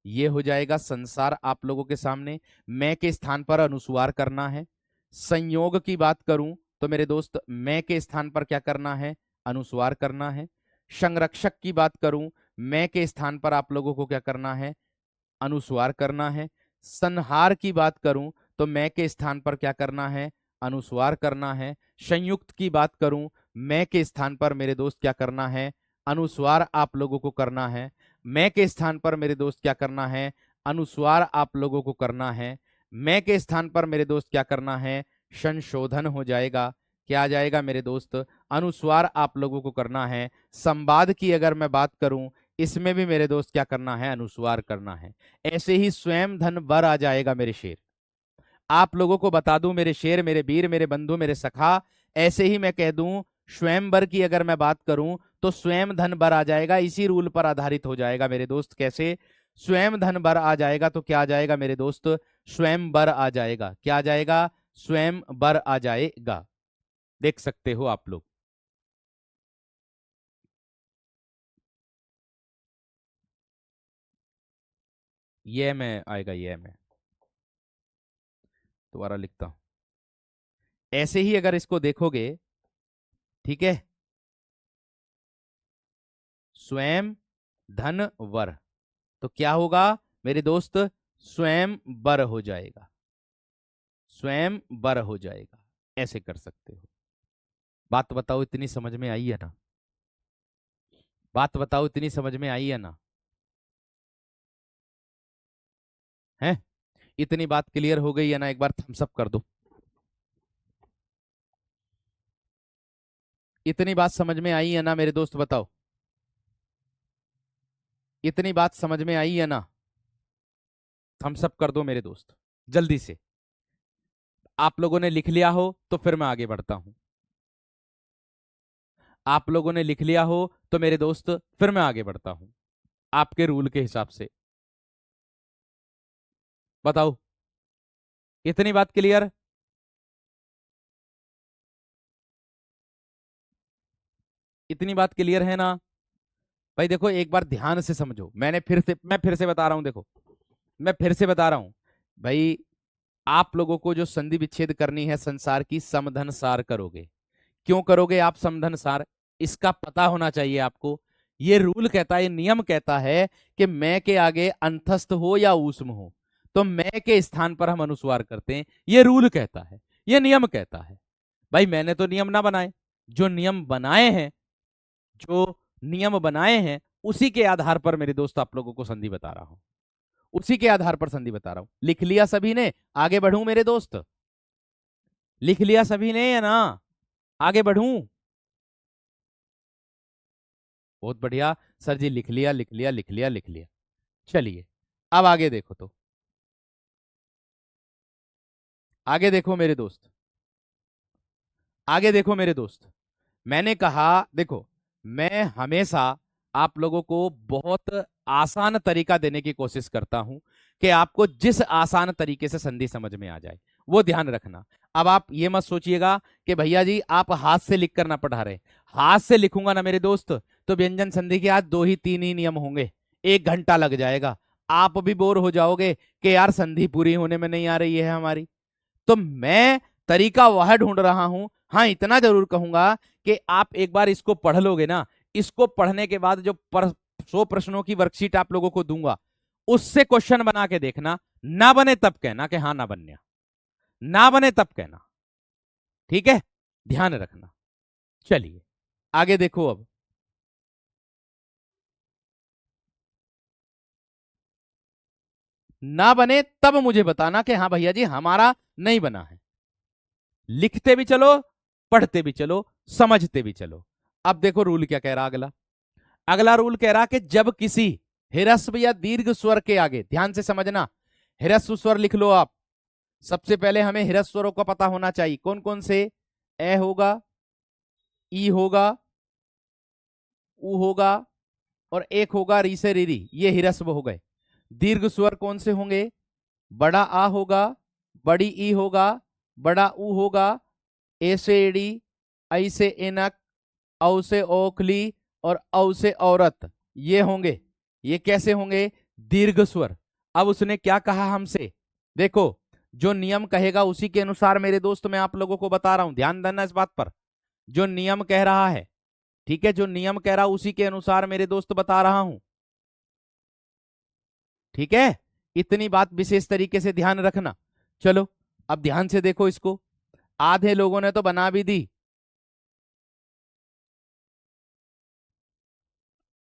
ये हो जाएगा संसार आप लोगों के सामने, मैं के स्थान पर अनुस्वार करना है। संयोग की बात करूं तो मेरे दोस्त मैं के स्थान पर क्या करना है, अनुस्वार करना है। संरक्षक की बात करूं, मैं के स्थान पर आप लोगों को क्या करना है, अनुस्वार करना है। संहार की बात करूं तो मैं के स्थान पर क्या करना है, अनुस्वार करना है। संयुक्त की बात करूं, मैं के स्थान पर मेरे दोस्त क्या करना है, अनुस्वार आप लोगों को करना है। मैं के स्थान पर मेरे दोस्त क्या करना है, अनुस्वार आप लोगों को करना है। मैं के स्थान पर मेरे दोस्त क्या करना है, संशोधन हो जाएगा। क्या आ जाएगा मेरे दोस्त, अनुस्वार आप लोगों को करना है। संवाद की अगर मैं बात करूं, इसमें भी मेरे दोस्त क्या करना है, अनुस्वार करना है। ऐसे ही स्वयं धन वर आ जाएगा मेरे शेर। आप लोगों को बता दूं मेरे शेर, मेरे वीर, मेरे बंधु, मेरे सखा, ऐसे ही मैं कह दूं स्वयंवर की अगर मैं बात करूं तो स्वयं धन बर आ जाएगा, इसी रूल पर आधारित हो जाएगा मेरे दोस्त। कैसे, स्वयं धन बर आ जाएगा तो क्या आ जाएगा मेरे दोस्त, स्वयं बर आ जाएगा। क्या आ जाएगा, स्वयं बर आ जाएगा। देख सकते हो आप लोग, ये में आएगा, ये में दोबारा लिखता हूं। ऐसे ही अगर इसको देखोगे, ठीक है, स्वयं धन वर, तो क्या होगा मेरे दोस्त, स्वयं बर हो जाएगा, स्वयं बर हो जाएगा। ऐसे कर सकते हो। बात बताओ, इतनी समझ में आई है ना? बात बताओ, इतनी समझ में आई है ना? है? इतनी बात क्लियर हो गई है ना? एक बार थम्स अप कर दो। इतनी बात समझ में आई है ना मेरे दोस्त? बताओ, इतनी बात समझ में आई है ना? थम्स अप कर दो मेरे दोस्त, जल्दी से। आप लोगों ने लिख लिया हो तो फिर मैं आगे बढ़ता हूं। आप लोगों ने लिख लिया हो तो मेरे दोस्त फिर मैं आगे बढ़ता हूं आपके रूल के हिसाब से। बताओ, इतनी बात क्लियर? इतनी बात क्लियर है ना? भाई देखो, एक बार ध्यान से समझो। मैं फिर से बता रहा हूं, देखो, मैं फिर से बता रहा हूं भाई। आप लोगों को जो संधि विच्छेद करनी है संसार की, समधन सार करोगे। क्यों करोगे आप समधन सार? इसका पता होना चाहिए आपको। ये रूल कहता है, ये नियम कहता है कि मैं के आगे अंतस्थ हो या ऊष्म हो तो मैं के स्थान पर हम अनुस्वार करते हैं। ये रूल कहता है, ये नियम कहता है। भाई मैंने तो नियम ना बनाए, जो नियम बनाए हैं, जो नियम बनाए हैं उसी के आधार पर मेरे दोस्त आप लोगों को संधि बता रहा हूं। उसी के आधार पर संधि बता रहा हूं। लिख लिया सभी ने? आगे बढ़ूं मेरे दोस्त? लिख लिया सभी ने या ना? आगे बढ़ूं? बहुत बढ़िया सर जी, लिख लिया, लिख लिया, लिख लिया, लिख लिया। चलिए, अब आगे देखो तो। आगे देखो मेरे दोस्त, आगे देखो मेरे दोस्त। मैंने कहा, देखो, मैं हमेशा आप लोगों को बहुत आसान तरीका देने की कोशिश करता हूं कि आपको जिस आसान तरीके से संधि समझ में आ जाए वो ध्यान रखना। अब आप ये मत सोचिएगा कि भैया जी आप हाथ से लिख कर ना पढ़ा रहे। हाथ से लिखूंगा ना मेरे दोस्त तो व्यंजन संधि के आज दो ही तीन ही नियम होंगे, 1 घंटा लग जाएगा। आप भी बोर हो जाओगे कि यार संधि पूरी होने में नहीं आ रही है हमारी। तो मैं तरीका वह ढूंढ रहा हूं। हाँ, इतना जरूर कहूंगा कि आप एक बार इसको पढ़ लोगे ना, इसको पढ़ने के बाद जो 100 प्रश्नों की वर्कशीट आप लोगों को दूंगा उससे क्वेश्चन बना के देखना। ना बने तब कहना कि हाँ ना बनने, ना बने तब कहना। ठीक है, ध्यान रखना। चलिए आगे देखो अब। ना बने तब मुझे बताना कि हाँ भैया जी हमारा नहीं बना है। लिखते भी चलो, पढ़ते भी चलो, समझते भी चलो। अब देखो रूल क्या कह रहा अगला। अगला रूल कह रहा कि जब किसी ह्रस्व या दीर्घ स्वर के आगे, ध्यान से समझना, ह्रस्व स्वर लिख लो आप। सबसे पहले हमें ह्रस्व स्वरों का पता होना चाहिए। कौन कौन से? ए होगा, ई होगा, उ होगा, और एक होगा री से रीरी, ये ह्रस्व हो गए। दीर्घ स्वर कौन से होंगे? बड़ा आ होगा, बड़ी ई होगा, बड़ा ऊ होगा, ए से एड़ी, ऐ से एनक, औ से ओखली, और औ से औरत, ये होंगे। ये कैसे होंगे? दीर्घ स्वर। अब उसने क्या कहा हमसे? देखो, जो नियम कहेगा उसी के अनुसार मेरे दोस्त मैं आप लोगों को बता रहा हूं, ध्यान देना इस बात पर। जो नियम कह रहा है, ठीक है, जो नियम कह रहा उसी के अनुसार मेरे दोस्त बता रहा हूं। ठीक है, इतनी बात विशेष तरीके से ध्यान रखना। चलो अब ध्यान से देखो इसको। आधे लोगों ने तो बना भी दी।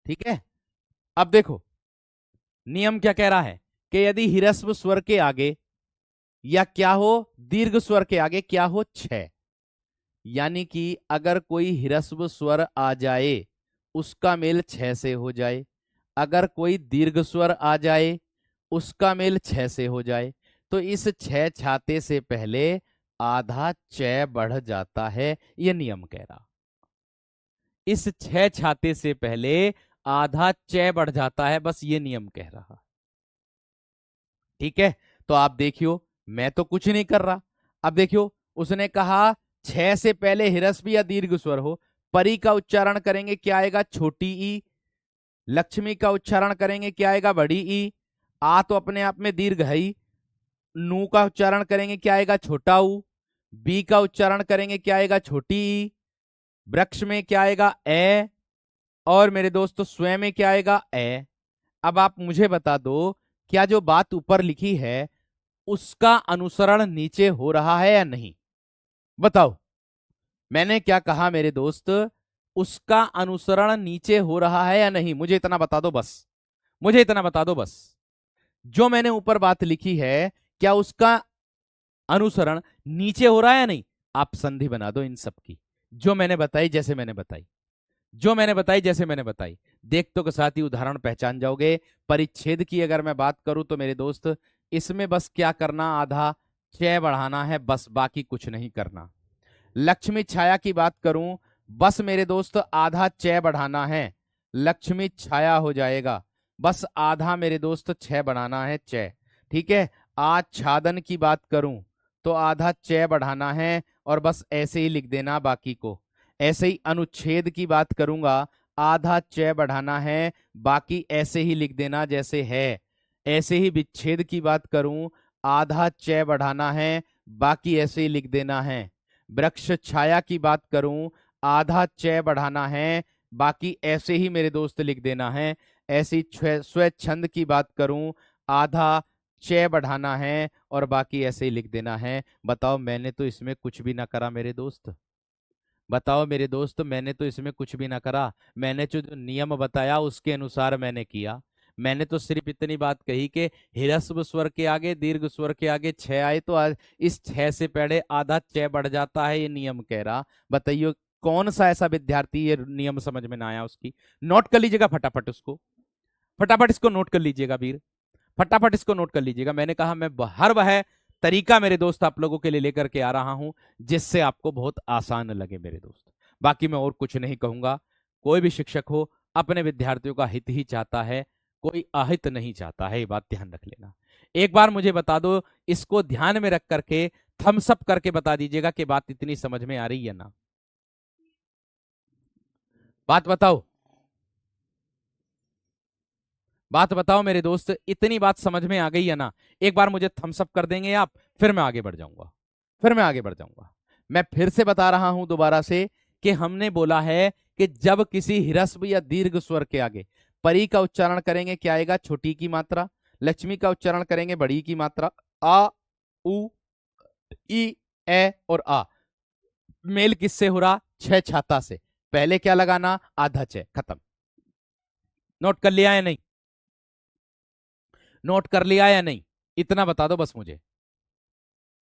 ठीक है, अब देखो नियम क्या कह रहा है कि यदि ह्रस्व स्वर के आगे या क्या हो, दीर्घ स्वर के आगे क्या हो, छ, यानी कि अगर कोई ह्रस्व स्वर आ जाए उसका मेल छ से हो जाए, अगर कोई दीर्घ स्वर आ जाए उसका मेल छ से हो जाए, तो इस छ छाते से पहले आधा च बढ़ जाता है, ये नियम कह रहा। इस छ छाते से पहले आधा च बढ़ जाता है, बस ये नियम कह रहा। ठीक है, तो आप देखियो, मैं तो कुछ नहीं कर रहा। अब देखियो, उसने कहा छ से पहले ह्रस्व या दीर्घ स्वर हो। परी का उच्चारण करेंगे क्या आएगा? छोटी ई। लक्ष्मी का उच्चारण करेंगे क्या आएगा? बड़ी ई। आ तो अपने आप में दीर्घ है ही। नू का उच्चारण करेंगे क्या आएगा? छोटा ऊ। बी का उच्चारण करेंगे क्या आएगा? छोटी ई। वृक्ष में क्या आएगा? ए। और मेरे दोस्तों स्वयं में क्या आएगा? ए। अब आप मुझे बता दो, क्या जो बात ऊपर लिखी है उसका अनुसरण नीचे हो रहा है या नहीं? बताओ। मैंने क्या कहा मेरे दोस्त, उसका अनुसरण नीचे हो रहा है या नहीं, मुझे इतना बता दो बस, मुझे इतना बता दो बस। जो मैंने ऊपर बात लिखी है, क्या उसका अनुसरण नीचे हो रहा है या नहीं? आप संधि बना दो इन सब की, जो मैंने बताई, जैसे मैंने बताई, जो मैंने बताई, जैसे मैंने बताई। देखतों के साथ ही उदाहरण पहचान जाओगे। परिच्छेद की अगर मैं बात करूं तो मेरे दोस्त, इसमें बस क्या करना, आधा चय बढ़ाना है, बस बाकी कुछ नहीं करना। लक्ष्मी छाया की बात करूं, बस मेरे दोस्त आधा चय बढ़ाना है, लक्ष्मी छाया हो जाएगा। बस आधा मेरे दोस्त छय बढ़ाना है, चय। ठीक है। आच्छादन की बात करूं तो आधा चय बढ़ाना है और बस ऐसे ही लिख देना बाकी को। ऐसे ही अनुच्छेद की बात करूंगा, आधा चय बढ़ाना है, बाकी ऐसे ही लिख देना जैसे है। ऐसे ही विच्छेद की बात करूं, आधा चय बढ़ाना है, बाकी ऐसे ही लिख देना है। वृक्ष छाया की बात करूं, आधा चय बढ़ाना है, बाकी ऐसे ही मेरे दोस्त लिख देना है। ऐसी स्वच्छंद की बात करूं, आधा चय बढ़ाना है और बाकी ऐसे ही लिख देना है। बताओ, मैंने तो इसमें कुछ भी ना करा मेरे दोस्त। बताओ मेरे दोस्त, मैंने तो इसमें कुछ भी ना करा। मैंने जो नियम बताया उसके अनुसार मैंने किया। मैंने तो सिर्फ इतनी बात कही कि ह्रस्व स्वर के आगे, दीर्घ स्वर के आगे छह आए तो इस छह से पहले आधा चय बढ़ जाता है, ये नियम कह रहा। बताइए कौन सा ऐसा विद्यार्थी ये नियम समझ में ना आया उसकी। नोट कर लीजिएगा फटाफट उसको, फटाफट इसको नोट कर लीजिएगा वीर, फटाफट इसको नोट कर लीजिएगा। मैंने कहा मैं हर वह तरीका मेरे दोस्त आप लोगों के लिए लेकर के आ रहा हूं जिससे आपको बहुत आसान लगे मेरे दोस्त। बाकी मैं और कुछ नहीं कहूंगा। कोई भी शिक्षक हो अपने विद्यार्थियों का हित ही चाहता है, कोई अहित नहीं चाहता है, ये बात ध्यान रख लेना। एक बार मुझे बता दो, इसको ध्यान में रख करके थम्स अप करके बता दीजिएगा कि बात इतनी समझ में आ रही है ना। बात बताओ, बात बताओ मेरे दोस्त, इतनी बात समझ में आ गई है ना? एक बार मुझे थम्स अप कर देंगे आप, फिर मैं आगे बढ़ जाऊंगा, फिर मैं आगे बढ़ जाऊंगा। मैं फिर से बता रहा हूं दोबारा से कि हमने बोला है कि जब किसी ह्रस्व या दीर्घ स्वर के आगे परी का उच्चारण करेंगे, क्या आएगा? छोटी की मात्रा। लक्ष्मी का उच्चारण करेंगे, बड़ी की मात्रा। आ, उ, ई, ए और आ। मेल किससे हो रहा? छह छाता से। पहले क्या लगाना? आधा छह, खत्म। नोट कर लिया या नहीं? नोट कर लिया या नहीं? इतना बता दो बस मुझे।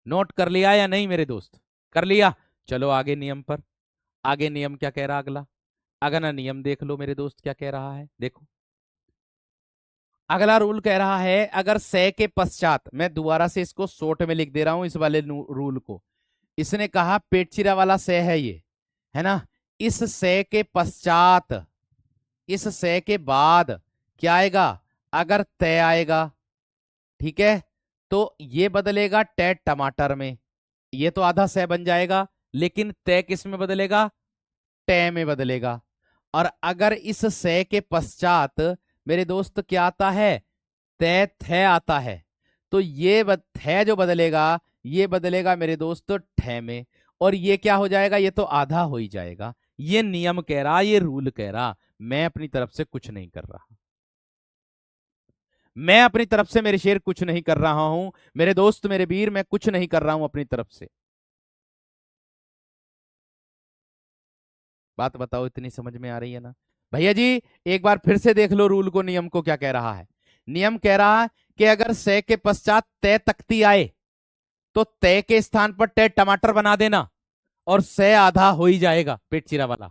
नोट कर लिया या नहीं मेरे दोस्त? कर लिया? चलो आगे नियम पर। आगे नियम क्या कह रहा अगला? अगला नियम देख लो मेरे दोस्त, क्या कह रहा है देखो। अगला रूल कह रहा है, अगर से के पश्चात, मैं दोबारा से इसको शॉर्ट में लिख दे रहा हूं इस वाले रूल को। इसने कहा पेटचिरा वाला से है ये, है ना? इस से के पश्चात, इस से के बाद क्या आएगा? अगर तय आएगा, ठीक है, तो ये बदलेगा टे टमाटर में। ये तो आधा सह बन जाएगा, लेकिन तय किस में बदलेगा? टे में बदलेगा। और अगर इस से के पश्चात मेरे दोस्त क्या आता है? तय थे आता है, तो ये थे जो बदलेगा, ये बदलेगा मेरे दोस्त ठे में। और ये क्या हो जाएगा? ये तो आधा हो ही जाएगा। ये नियम कह रहा, ये रूल कह रहा, मैं अपनी तरफ से कुछ नहीं कर रहा। मैं अपनी तरफ से मेरे शेर कुछ नहीं कर रहा हूं मेरे दोस्त, मेरे वीर, मैं कुछ नहीं कर रहा हूं अपनी तरफ से। बात बताओ, इतनी समझ में आ रही है ना? भैया जी एक बार फिर से देख लो रूल को, नियम को क्या कह रहा है। नियम कह रहा है कि अगर से के पश्चात तय तख्ती आए तो तय के स्थान पर तय टमाटर बना देना और से आधा हो ही जाएगा, पेट चिरा वाला।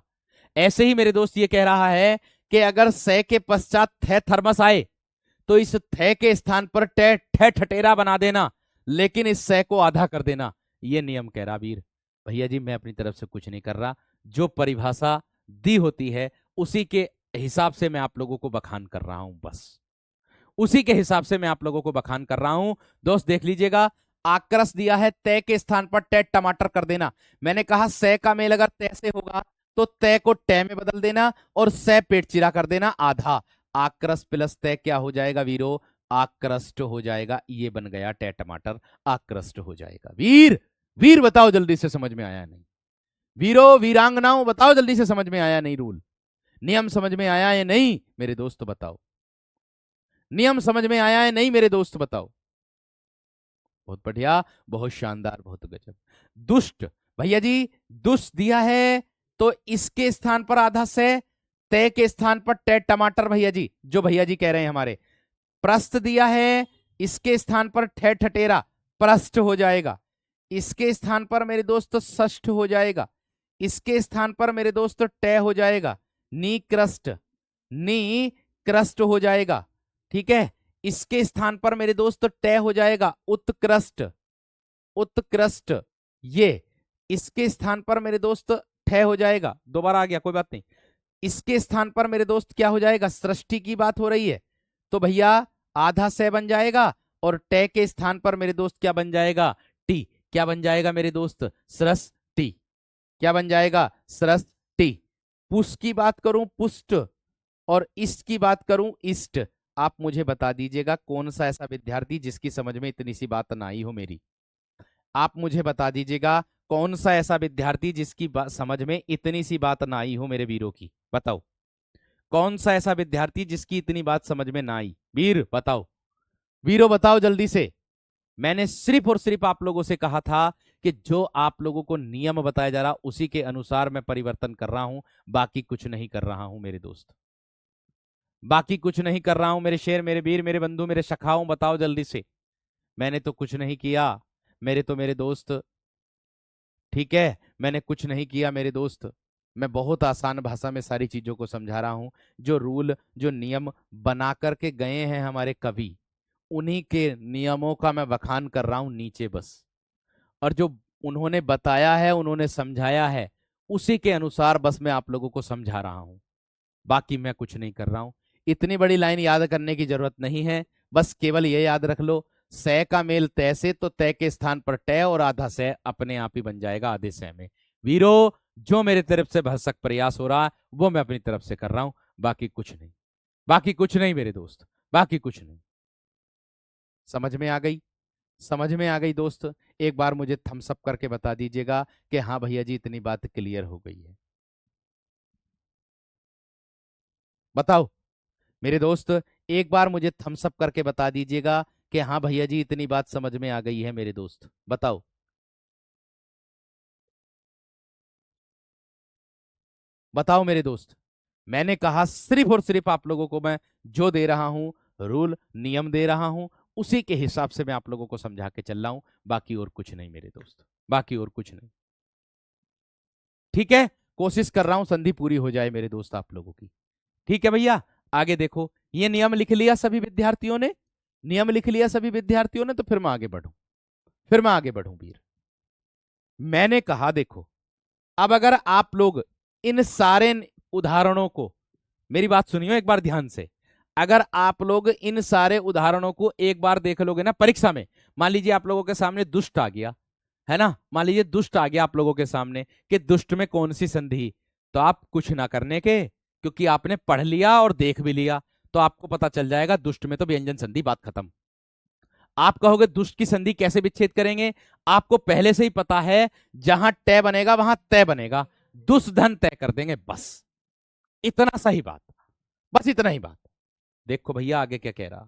ऐसे ही मेरे दोस्त ये कह रहा है कि अगर से के पश्चात थे थर्मस आए तो इस थे के स्थान पर टे ठे ठटेरा बना देना, लेकिन इस से को आधा कर देना। ये नियम कह रहा वीर। भैया जी मैं अपनी तरफ से कुछ नहीं कर रहा, जो परिभाषा दी होती है उसी के हिसाब से मैं आप लोगों को बखान कर रहा हूं, बस उसी के हिसाब से मैं आप लोगों को बखान कर रहा हूं। दोस्त देख लीजिएगा, आक्रस दिया है, तय के स्थान पर टे टमाटर कर देना। मैंने कहा से का मेल अगर तय से होगा तो तय को टे में बदल देना और से पेट चिरा कर देना आधा। आक्रस प्लस तय क्या हो जाएगा वीरो? आक्रस्ट हो जाएगा। ये बन गया टे टमाटर, आक्रस्ट हो जाएगा। वीर, वीर बताओ जल्दी से समझ में आया नहीं? वीरो वीरांगनाओं बताओ जल्दी से समझ में आया नहीं? रूल नियम समझ में आया या नहीं मेरे दोस्त? बताओ, नियम समझ में आया है नहीं मेरे दोस्त? बताओ। बहुत बढ़िया, बहुत शानदार, बहुत गजब। दुष्ट भैया जी दुष्ट दिया है तो इसके स्थान पर आधा से, तय के स्थान पर टे टमाटर भैया जी, जो भैया जी कह रहे हैं हमारे। प्रस्थ दिया है, इसके स्थान पर ठे ठटेरा, प्रस्थ हो जाएगा। इसके स्थान पर मेरे दोस्त षष्ठ हो जाएगा। इसके स्थान पर मेरे दोस्त टे हो जाएगा, नी क्रस्ट, नी क्रस्ट हो जाएगा। ठीक है, इसके स्थान पर मेरे दोस्त टे हो जाएगा, उत्कृष्ट, उत्कृष्ट। ये इसके स्थान पर मेरे दोस्त ठे हो जाएगा, दोबारा आ गया कोई बात नहीं। इसके स्थान पर मेरे दोस्त क्या हो जाएगा, सृष्टि की बात हो रही है तो भैया आधा से बन जाएगा, और टे के स्थान पर मेरे दोस्त क्या बन जाएगा, टी। क्या बन जाएगा मेरे दोस्त, सृष्टि। क्या बन जाएगा, सृष्टि। पुष की बात करूं पुष्ट, और इष्ट की बात करूं इष्ट। आप मुझे बता दीजिएगा कौन सा ऐसा विद्यार्थी जिसकी समझ में इतनी सी बात ना आई हो मेरी। आप मुझे बता दीजिएगा कौन सा ऐसा विद्यार्थी जिसकी समझ में इतनी सी बात ना आई हो मेरे वीरों की, बताओ। कौन सा ऐसा विद्यार्थी जिसकी इतनी बात समझ में ना आई, वीर बताओ, वीरों बताओ जल्दी से। मैंने सिर्फ और सिर्फ आप लोगों से कहा था कि जो आप लोगों को नियम बताया जा रहा उसी के अनुसार मैं परिवर्तन कर रहा हूं, बाकी कुछ नहीं कर रहा हूं मेरे दोस्त, बाकी कुछ नहीं कर रहा हूं मेरे शेर, मेरे वीर, मेरे बंधु, मेरे सखाओं, बताओ जल्दी से। मैंने तो कुछ नहीं किया मेरे, तो मेरे दोस्त, ठीक है, मैंने कुछ नहीं किया मेरे दोस्त। मैं बहुत आसान भाषा में सारी चीजों को समझा रहा हूं। जो रूल, जो नियम बना करके गए हैं हमारे कवि, उन्हीं के नियमों का मैं बखान कर रहा हूं नीचे बस। और जो उन्होंने बताया है, उन्होंने समझाया है, उसी के अनुसार बस मैं आप लोगों को समझा रहा हूं, बाकी मैं कुछ नहीं कर रहा हूं। इतनी बड़ी लाइन याद करने की जरूरत नहीं है, बस केवल ये याद रख लो, सै का मेल तय से, तो तय के स्थान पर टय और आधा सै अपने आप ही बन जाएगा आधे सै में। वीरो, जो मेरे तरफ से भरसक प्रयास हो रहा है वो मैं अपनी तरफ से कर रहा हूं, बाकी कुछ नहीं, बाकी कुछ नहीं मेरे दोस्त, बाकी कुछ नहीं। समझ में आ गई, समझ में आ गई दोस्त। एक बार मुझे थम्स अप करके बता दीजिएगा कि हाँ भैया जी इतनी बात क्लियर हो गई है। बताओ मेरे दोस्त, एक बार मुझे थम्स अप करके बता दीजिएगा कि हाँ भैया जी इतनी बात समझ में आ गई है मेरे दोस्त, बताओ। बताओ मेरे दोस्त। मैंने कहा सिर्फ और सिर्फ आप लोगों को मैं जो दे रहा हूं, रूल नियम दे रहा हूं, उसी के हिसाब से मैं आप लोगों को समझा के चल रहा हूं, बाकी और कुछ नहीं मेरे दोस्त, बाकी और कुछ नहीं। ठीक है, कोशिश कर रहा हूं संधि पूरी हो जाए मेरे दोस्त आप लोगों की। ठीक है भैया, आगे देखो, ये नियम लिख लिया सभी विद्यार्थियों ने, नियम लिख लिया सभी विद्यार्थियों ने, तो फिर मैं आगे बढ़ूं, फिर मैं आगे बढ़ूं वीर। मैंने कहा देखो, अब अगर आप लोग इन सारे उदाहरणों को, मेरी बात सुनियो एक बार ध्यान से, अगर आप लोग इन सारे उदाहरणों को एक बार देख लोगे ना परीक्षा में, मान लीजिए आप लोगों के सामने दुष्ट आ गया है ना, मान लीजिए दुष्ट आ गया आप लोगों के सामने कि दुष्ट में कौन सी संधि, तो आप कुछ ना करने के, क्योंकि आपने पढ़ लिया और देख भी लिया, तो आपको पता चल जाएगा दुष्ट में तो व्यंजन संधि, बात खत्म। आप कहोगे दुष्ट की संधि कैसे विच्छेद करेंगे, आपको पहले से ही पता है, जहां टय बनेगा वहां तय बनेगा, दुष्ट धन तय कर देंगे, बस इतना सही बात, बस इतना ही बात। देखो भैया आगे क्या कह रहा,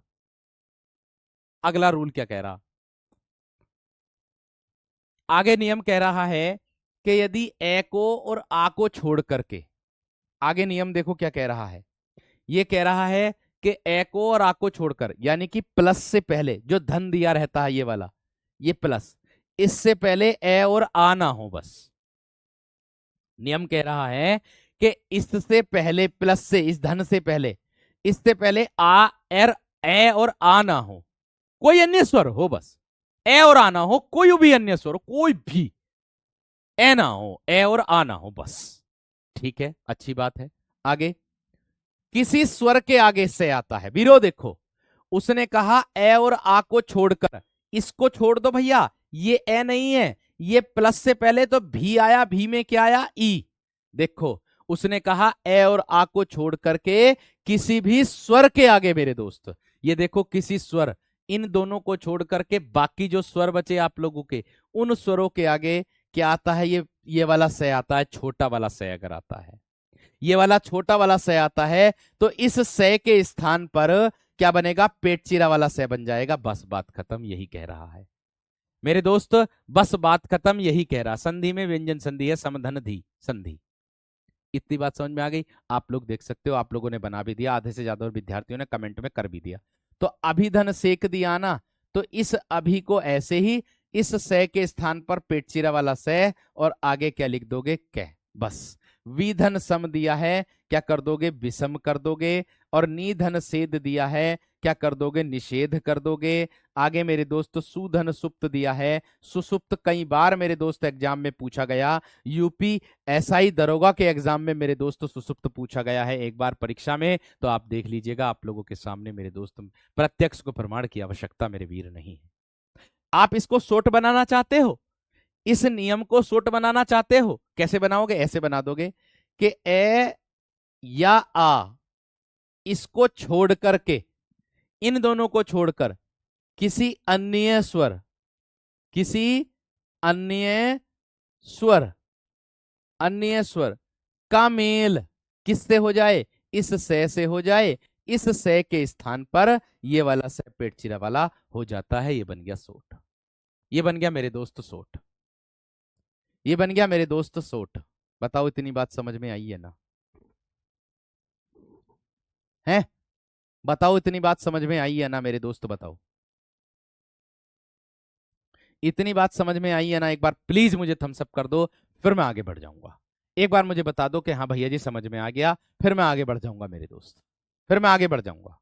अगला रूल क्या कह रहा, आगे नियम कह रहा है कि यदि ए को और आ को छोड़ करके, आगे नियम देखो क्या कह रहा है, ये कह रहा है कि ए को और आ को छोड़कर, यानी कि प्लस से पहले जो धन दिया रहता है ये वाला, ये प्लस, इससे पहले ए और आ ना हो बस। नियम कह रहा है कि इससे पहले, प्लस से, इस धन से पहले, इससे पहले आ एर ए और आ ना हो, कोई अन्य स्वर हो बस, ए और आ ना हो, कोई भी अन्य स्वर हो, कोई भी, ए ना हो, ए और आ ना हो बस। ठीक है, अच्छी बात है। आगे, किसी स्वर के आगे से आता है, वीरो देखो, उसने कहा ए और आ को छोड़कर, इसको छोड़ दो भैया, ये ए नहीं है, ये प्लस से पहले तो भी आया, भी में क्या आया, ई। देखो उसने कहा ए और आ को छोड़ करके किसी भी स्वर के आगे मेरे दोस्त, ये देखो किसी स्वर, इन दोनों को छोड़ करके बाकी जो स्वर बचे आप लोगों के, उन स्वरों के आगे क्या आता है, ये वाला से आता है, छोटा वाला से अगर आता है, ये वाला छोटा वाला से आता है, तो इस से के स्थान पर क्या बनेगा, पेट चीरा वाला से बन जाएगा, बस बात खत्म, यही कह रहा है। मेरे दोस्त बस बात खत्म, यही कह रहा, संधि में व्यंजन संधि है, समधन धी संधि। इतनी बात समझ में आ गई? आप लोग देख सकते हो, आप लोगों ने बना भी दिया, आधे से ज्यादा विद्यार्थियों ने कमेंट में कर भी दिया। तो अभिधन सेक दिया ना, तो इस अभी को ऐसे ही इस से के स्थान पर पेटचिरा वाला से और आगे क्या लिख दोगे, कै, बस। विधन सम दिया है, क्या कर दोगे, विषम कर दोगे। और निधन सेद दिया है, क्या कर दोगे, निषेध कर दोगे। आगे मेरे दोस्त सुधन सुप्त दिया है, सुसुप्त कई बार मेरे दोस्त एग्जाम में पूछा गया। यूपी एसआई दरोगा के एग्जाम में मेरे दोस्त सुसुप्त पूछा गया है एक बार परीक्षा में, तो आप देख लीजिएगा, आप लोगों के सामने मेरे दोस्त, प्रत्यक्ष को प्रमाण की आवश्यकता मेरे वीर नहीं है। आप इसको शॉर्ट बनाना चाहते हो, इस नियम को शॉर्ट बनाना चाहते हो, कैसे बनाओगे, ऐसे बना दोगे कि ए या आ, इसको छोड़ करके, इन दोनों को छोड़कर किसी अन्य स्वर, किसी अन्य स्वर, अन्य स्वर का मेल किससे हो जाए, इस से हो जाए। इस से के स्थान पर ये वाला से पेट चिरा वाला हो जाता है, ये बन गया सोट। ये बन गया मेरे दोस्त सोट। ये बन गया मेरे दोस्त सोट। बताओ इतनी बात समझ में आई है ना? है, बताओ इतनी बात समझ में आई है ना मेरे दोस्त, बताओ इतनी बात समझ में आई है ना? एक बार प्लीज मुझे थम्स अप कर दो, फिर मैं आगे बढ़ जाऊंगा। एक बार मुझे बता दो कि हाँ भैया जी समझ में आ गया, फिर मैं आगे बढ़ जाऊंगा मेरे दोस्त, फिर मैं आगे बढ़ जाऊंगा।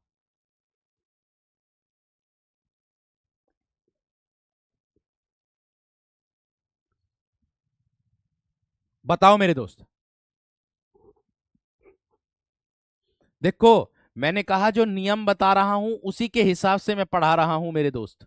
बताओ मेरे दोस्त। देखो, मैंने कहा जो नियम बता रहा हूं उसी के हिसाब से मैं पढ़ा रहा हूं मेरे दोस्त।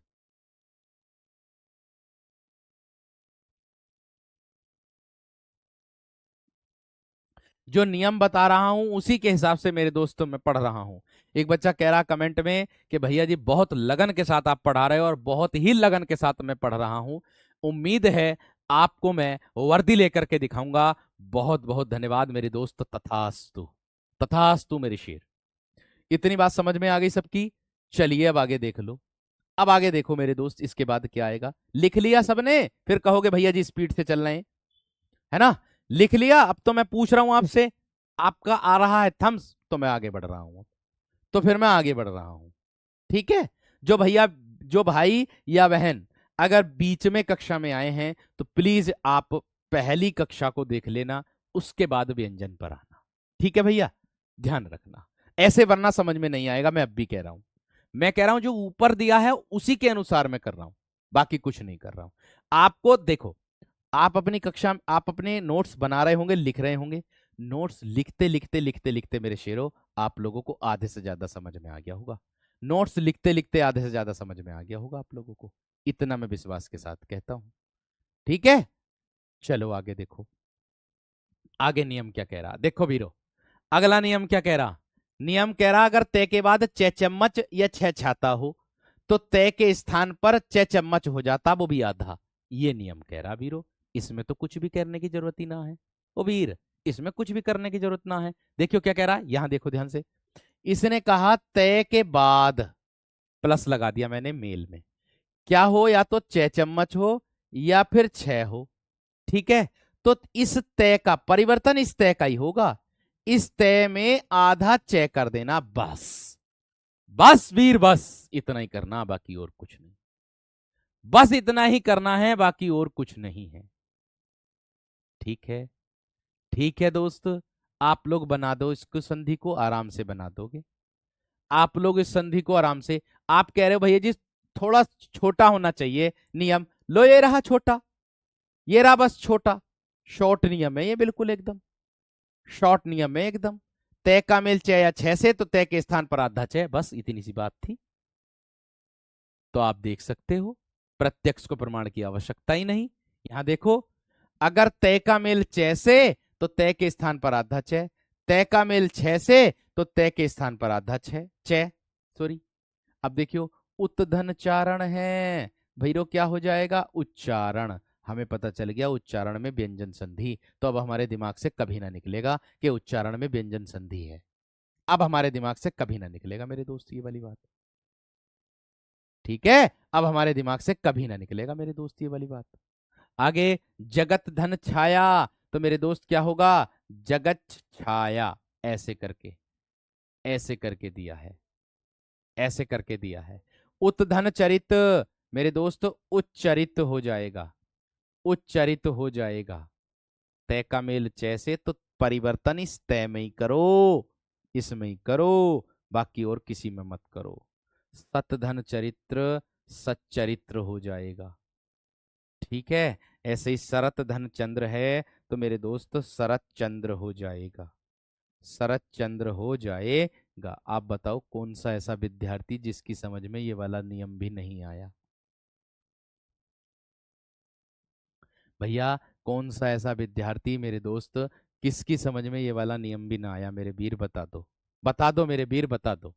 जो नियम बता रहा हूं उसी के हिसाब से मेरे दोस्तों मैं पढ़ रहा हूं। एक बच्चा कह रहा कमेंट में कि भैया जी बहुत लगन के साथ आप पढ़ा रहे हो, और बहुत ही लगन के साथ मैं पढ़ रहा हूं। उम्मीद है आपको मैं वर्दी लेकर के दिखाऊंगा। बहुत बहुत धन्यवाद मेरे दोस्त, तथास्तु। तथास्तु मेरे शेर। इतनी बात समझ में आ गई सबकी? चलिए अब आगे देख लो। अब आगे देखो मेरे दोस्त, इसके बाद क्या आएगा, लिख लिया सबने? फिर कहोगे भैया जी स्पीड से चल रहे हैं, है ना? लिख लिया? अब तो मैं पूछ रहा हूं आपसे, आपका आ रहा है थम्स, तो मैं आगे बढ़ रहा हूं। तो फिर मैं आगे बढ़ रहा हूं, ठीक है? जो भैया, जो भाई या बहन अगर बीच में कक्षा में आए हैं, तो प्लीज आप पहली कक्षा को देख लेना, उसके बाद व्यंजन पर आना, ठीक है भैया? ध्यान रखना, ऐसे वरना समझ में नहीं आएगा। मैं अब भी कह रहा हूं, मैं कह रहा हूं जो ऊपर दिया है उसी के अनुसार मैं कर रहा हूं, बाकी कुछ नहीं कर रहा हूं। आपको देखो, आप अपनी कक्षा में आप अपने नोट्स बना रहे होंगे, लिख रहे होंगे। नोट्स लिखते लिखते लिखते लिखते मेरे शेरों, आप लोगों को आधे से ज्यादा समझ में आ गया होगा। नोट्स लिखते लिखते आधे से ज्यादा समझ में आ गया होगा आप लोगों को, इतना मैं विश्वास के साथ कहता हूं, ठीक है? चलो आगे देखो, आगे नियम क्या कह रहा, देखो वीरो। अगला नियम क्या कह रहा? नियम कह रहा अगर तय के बाद चे चम्मच या छह छाता हो, तो तय के स्थान पर चे चम्मच हो जाता, वो भी आधा। ये नियम कह रहा वीरो। इसमें तो कुछ भी करने की जरूरत ही ना है ओ वीर, इसमें कुछ भी करने की जरूरत ना है। देखियो क्या कह रहा है, यहां देखो ध्यान से। इसने कहा तय के बाद, प्लस लगा दिया मैंने मेल में, क्या हो, या तो छह चम्मच हो या फिर छह हो, ठीक है? तो इस तय का परिवर्तन इस तय का ही होगा, इस तय में आधा चय कर देना, बस। बस वीर, बस इतना ही करना, बाकी और कुछ नहीं। बस इतना ही करना है, बाकी और कुछ नहीं है, ठीक है? ठीक है दोस्त, आप लोग बना दो इसको, संधि को आराम से बना दोगे आप लोग इस संधि को आराम से। आप कह रहे हो भैया जी थोड़ा छोटा होना चाहिए नियम, लो ये रहा छोटा, ये रहा बस छोटा। शॉर्ट नियम है ये, बिल्कुल एकदम शॉर्ट नियम है एकदम। तय का मेल छह या छह से, तो तय के स्थान पर आधा छह, बस इतनी सी बात थी। तो आप देख सकते हो, प्रत्यक्ष को प्रमाण की आवश्यकता ही नहीं। यहां देखो, अगर तय का मेल छह से, तो तय के स्थान पर आधा छह। तय का मेल छह से, तो तय के स्थान पर आधा छह, छह, सॉरी। अब देखियो, उत्धन चारण है भैरव, क्या हो जाएगा, उच्चारण। हमें पता चल गया उच्चारण में व्यंजन संधि, तो अब हमारे दिमाग से कभी ना निकलेगा कि उच्चारण में व्यंजन संधि है। अब हमारे दिमाग से कभी ना निकलेगा मेरे दोस्त ये वाली बात, ठीक है, अब हमारे दिमाग से कभी ना निकलेगा मेरे दोस्त ये वाली बात। आगे, जगत धन छाया, तो मेरे दोस्त क्या होगा, जगत छाया, ऐसे करके, ऐसे करके दिया है, ऐसे करके दिया है। उत्धन चरित, मेरे दोस्त उच्चरित हो जाएगा, उच्चरित हो जाएगा। तय का मेल जैसे, तो परिवर्तन इस तय में ही करो, इसमें ही करो, बाकी और किसी में मत करो। सतधन चरित्र सच्चरित्र हो जाएगा, ठीक है। ऐसे ही शरत धन चंद्र है, तो मेरे दोस्त शरत चंद्र हो जाएगा, शरत चंद्र हो जाएगा। आप बताओ कौन सा ऐसा विद्यार्थी जिसकी समझ में ये वाला नियम भी नहीं आया? भैया, कौन सा ऐसा विद्यार्थी मेरे दोस्त किसकी समझ में ये वाला नियम भी ना आया? मेरे वीर बता दो, बता दो मेरे वीर, बता दो,